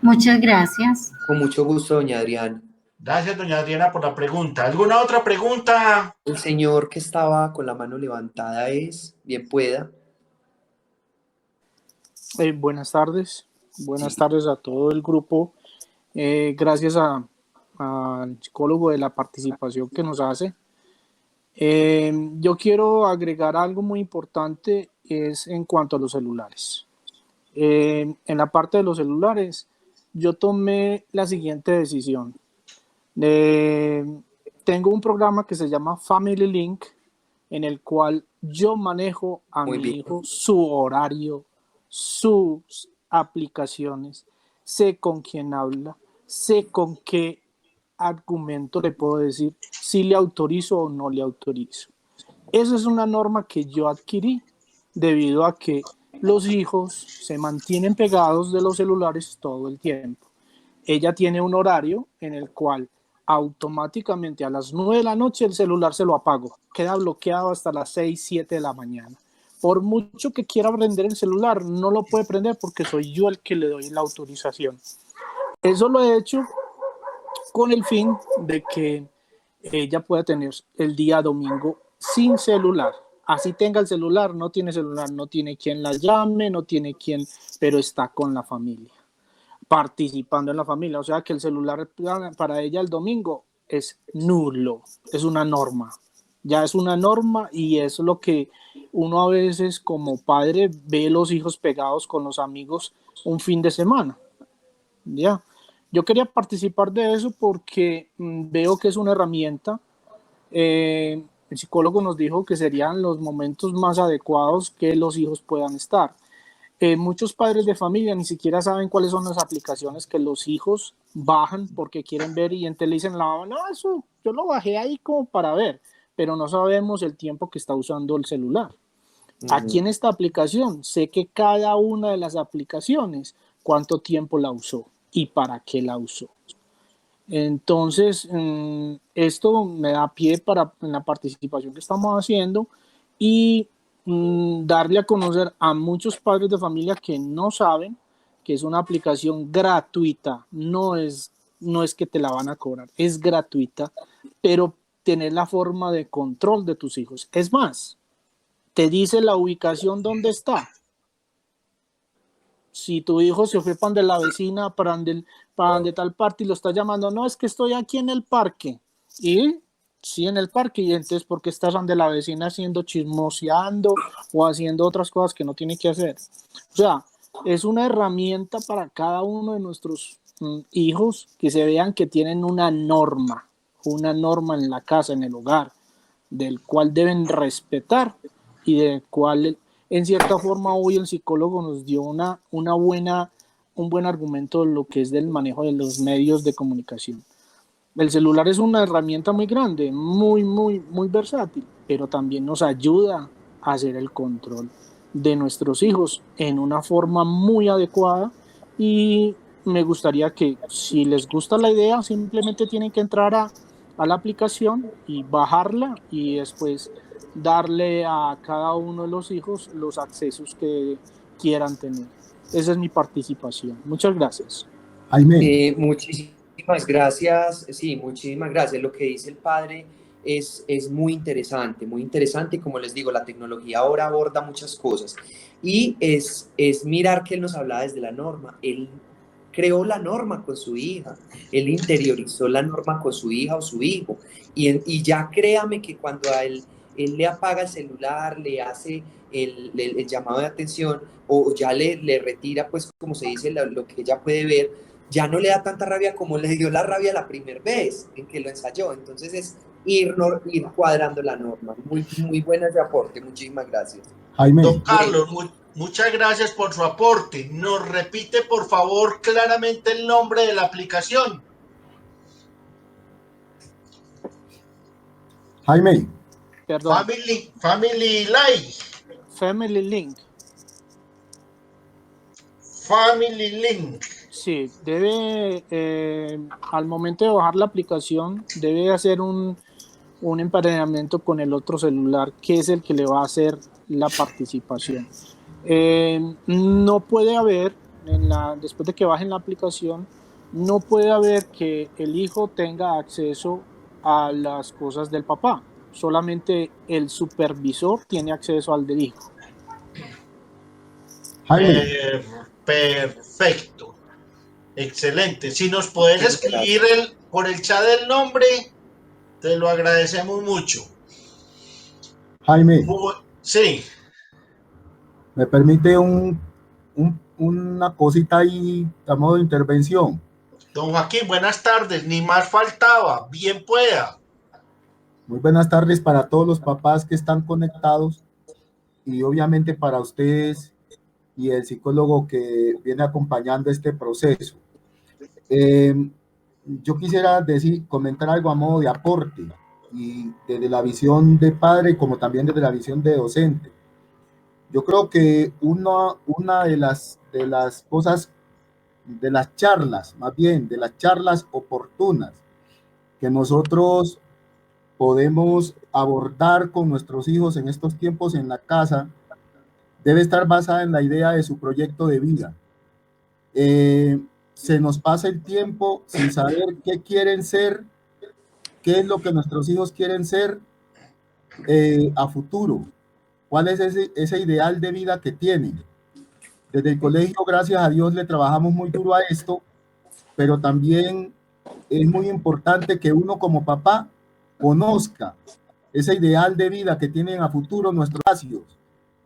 Muchas gracias. Con mucho gusto, doña Adriana. Gracias, doña Adriana, por la pregunta. ¿Alguna otra pregunta? El señor que estaba con la mano levantada bien pueda. Buenas tardes. Buenas Sí. tardes a todo el grupo. Gracias al psicólogo de la participación que nos hace. Yo quiero agregar algo muy importante, es en cuanto a los celulares. En la parte de los celulares, yo tomé la siguiente decisión. Tengo un programa que se llama Family Link, en el cual yo manejo a Muy mi bien. hijo, su horario, sus aplicaciones, sé con quién habla, sé con qué argumento le puedo decir si le autorizo o no le autorizo. Esa es una norma que yo adquirí debido a que los hijos se mantienen pegados de los celulares todo el tiempo. Ella tiene un horario en el cual automáticamente a las 9 de la noche el celular se lo apago. Queda bloqueado hasta las 6, 7 de la mañana. Por mucho que quiera prender el celular, no lo puede prender porque soy yo el que le doy la autorización. Eso lo he hecho con el fin de que ella pueda tener el día domingo sin celular. Así tenga el celular, no tiene quien la llame, no tiene quien, pero está con la familia, participando en la familia. O sea que el celular para ella el domingo es nulo, es una norma. Ya es una norma y es lo que uno a veces como padre ve los hijos pegados con los amigos un fin de semana. Ya. Yo quería participar de eso porque veo que es una herramienta. El psicólogo nos dijo que serían los momentos más adecuados que los hijos puedan estar. Muchos padres de familia ni siquiera saben cuáles son las aplicaciones que los hijos bajan porque quieren ver y entonces le dicen a la mamá, no, eso yo lo bajé ahí como para ver, pero no sabemos el tiempo que está usando el celular. Aquí en esta aplicación sé que cada una de las aplicaciones cuánto tiempo la usó y para qué la usó. Entonces, esto me da pie para en la participación que estamos haciendo y darle a conocer a muchos padres de familia que no saben que es una aplicación gratuita, no es que te la van a cobrar, es gratuita, pero tener la forma de control de tus hijos. Es más, te dice la ubicación donde está. Si tu hijo se fue para donde la vecina, para donde tal parte y lo está llamando, no, es que estoy aquí en el parque. Y sí, en el parque, y entonces, ¿por qué estás donde la vecina haciendo chismoseando o haciendo otras cosas que no tiene que hacer? O sea, es una herramienta para cada uno de nuestros hijos que se vean que tienen una norma en la casa, en el hogar, del cual deben respetar y del cual en cierta forma hoy el psicólogo nos dio un buen argumento de lo que es del manejo de los medios de comunicación. El celular es una herramienta muy grande, muy versátil, pero también nos ayuda a hacer el control de nuestros hijos en una forma muy adecuada y me gustaría que si les gusta la idea simplemente tienen que entrar a la aplicación y bajarla y después darle a cada uno de los hijos los accesos que quieran tener. Esa es mi participación. Muchas gracias. Jaime. Muchísimas gracias. Sí, muchísimas gracias. Lo que dice el padre es muy interesante. Como les digo, la tecnología ahora aborda muchas cosas y es mirar que él nos hablaba desde la norma. Él creó la norma con su hija, él interiorizó la norma con su hija o su hijo y ya créame que cuando a él le apaga el celular, le hace el llamado de atención o ya le retira, pues como se dice, lo que ella puede ver, ya no le da tanta rabia como le dio la rabia la primera vez en que lo ensayó. Entonces es ir cuadrando la norma. Muy buena ese aporte, muchísimas gracias. Jaime. Don Carlos, muchas gracias por su aporte. ¿Nos repite, por favor, claramente el nombre de la aplicación? Jaime. Perdón. Family Life. Family Link. Family Link. Sí, debe, al momento de bajar la aplicación, debe hacer un emparejamiento con el otro celular, que es el que le va a hacer la participación. No puede haber, después de que bajen la aplicación, no puede haber que el hijo tenga acceso a las cosas del papá. Solamente el supervisor tiene acceso al del hijo. Jaime. Perfecto. Excelente. Si nos puedes escribir por el chat el nombre, te lo agradecemos mucho. Jaime. Sí. ¿Me permite una cosita ahí a modo de intervención? Don Joaquín, buenas tardes, ni más faltaba, bien pueda. Muy buenas tardes para todos los papás que están conectados y obviamente para ustedes y el psicólogo que viene acompañando este proceso. Yo quisiera comentar algo a modo de aporte y desde la visión de padre como también desde la visión de docente. Yo creo que una de las cosas, de las charlas, más bien de las charlas oportunas que nosotros podemos abordar con nuestros hijos en estos tiempos en la casa, debe estar basada en la idea de su proyecto de vida. Se nos pasa el tiempo sin saber qué quieren ser, qué es lo que nuestros hijos quieren ser a futuro, cuál es ese ideal de vida que tienen. Desde el colegio, gracias a Dios, le trabajamos muy duro a esto, pero también es muy importante que uno como papá conozca ese ideal de vida que tienen a futuro nuestros espacios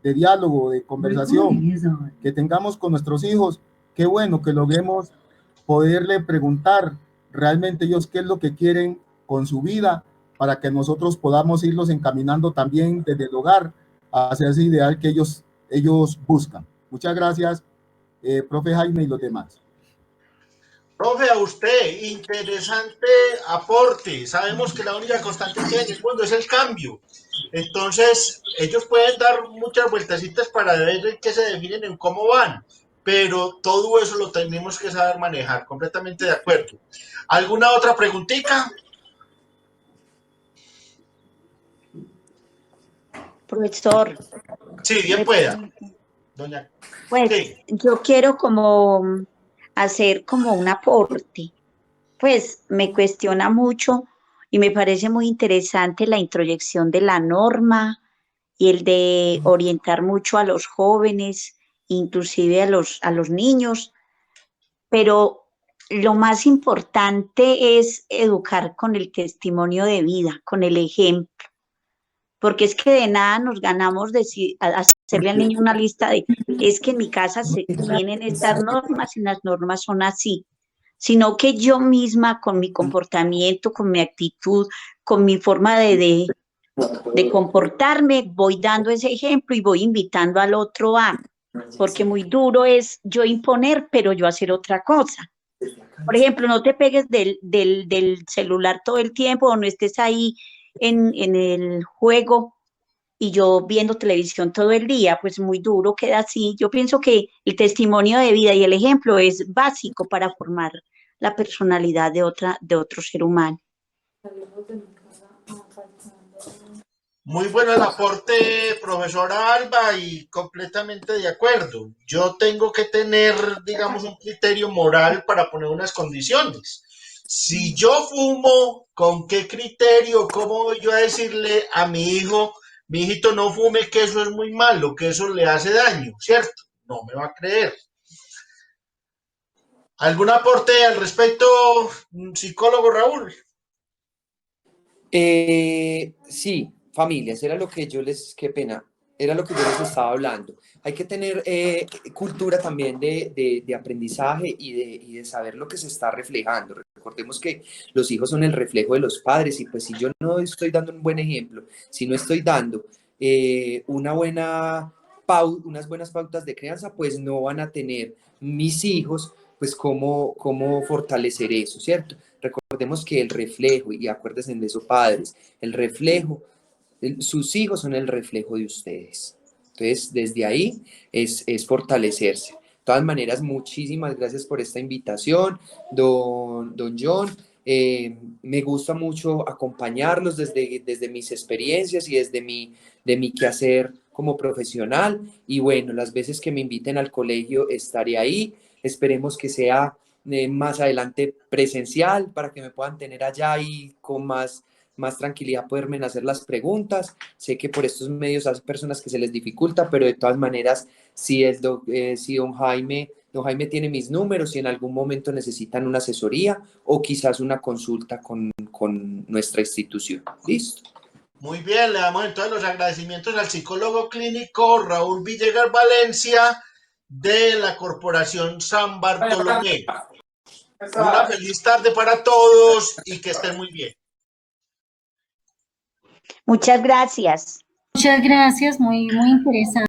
de diálogo, de conversación, que tengamos con nuestros hijos. Qué bueno que logremos poderle preguntar realmente ellos qué es lo que quieren con su vida para que nosotros podamos irlos encaminando también desde el hogar hacia ese ideal que ellos buscan. Muchas gracias, profe Jaime y los demás. Profe, a usted, interesante aporte. Sabemos que la única constante que hay en el mundo es el cambio. Entonces, ellos pueden dar muchas vueltecitas para ver en qué se definen, en cómo van, pero todo eso lo tenemos que saber manejar, completamente de acuerdo. ¿Alguna otra preguntita? Profesor. Sí, bien pueda. Doña. Pues Sí. yo quiero como hacer como un aporte. Pues me cuestiona mucho y me parece muy interesante la introyección de la norma y el de orientar mucho a los jóvenes, inclusive a los niños, pero lo más importante es educar con el testimonio de vida, con el ejemplo, porque es que de nada nos ganamos hacerle al niño una lista de, es que en mi casa se tienen estas normas y las normas son así, sino que yo misma con mi comportamiento, con mi actitud, con mi forma de comportarme, voy dando ese ejemplo y voy invitando al otro a, porque muy duro es yo imponer, pero yo hacer otra cosa. Por ejemplo, no te pegues del celular todo el tiempo o no estés ahí en el juego y yo viendo televisión todo el día, pues muy duro queda así. Yo pienso que el testimonio de vida y el ejemplo es básico para formar la personalidad de otro ser humano. Muy bueno el aporte, profesora Alba, y completamente de acuerdo. Yo tengo que tener, digamos, un criterio moral para poner unas condiciones. Si yo fumo, ¿con qué criterio? ¿Cómo voy yo a decirle a mi hijo, mi hijito no fume, que eso es muy malo, que eso le hace daño, ¿cierto? No me va a creer. ¿Algún aporte al respecto, psicólogo Raúl? Sí, familias, era lo que yo qué pena, era lo que yo les estaba hablando. Hay que tener cultura también de aprendizaje y de saber lo que se está reflejando. Recordemos que los hijos son el reflejo de los padres y pues si yo no estoy dando un buen ejemplo, si no estoy dando unas buenas pautas de crianza, pues no van a tener mis hijos pues cómo fortalecer eso, ¿cierto? Recordemos que el reflejo, y acuérdense de eso, padres, el reflejo, sus hijos son el reflejo de ustedes. Entonces, desde ahí es fortalecerse. De todas maneras, muchísimas gracias por esta invitación, don John. Me gusta mucho acompañarlos desde mis experiencias y desde de mi quehacer como profesional. Y bueno, las veces que me inviten al colegio estaré ahí. Esperemos que sea más adelante presencial para que me puedan tener allá y con más tranquilidad poderme hacer las preguntas. Sé que por estos medios hay personas que se les dificulta, pero de todas maneras, si don Jaime tiene mis números, si en algún momento necesitan una asesoría o quizás una consulta con nuestra institución. ¿Listo? Muy bien, le damos entonces los agradecimientos al psicólogo clínico Raúl Villegas Valencia de la Corporación San Bartolomé. Una feliz tarde para todos y que estén muy bien. Muchas gracias. Muchas gracias, muy interesante.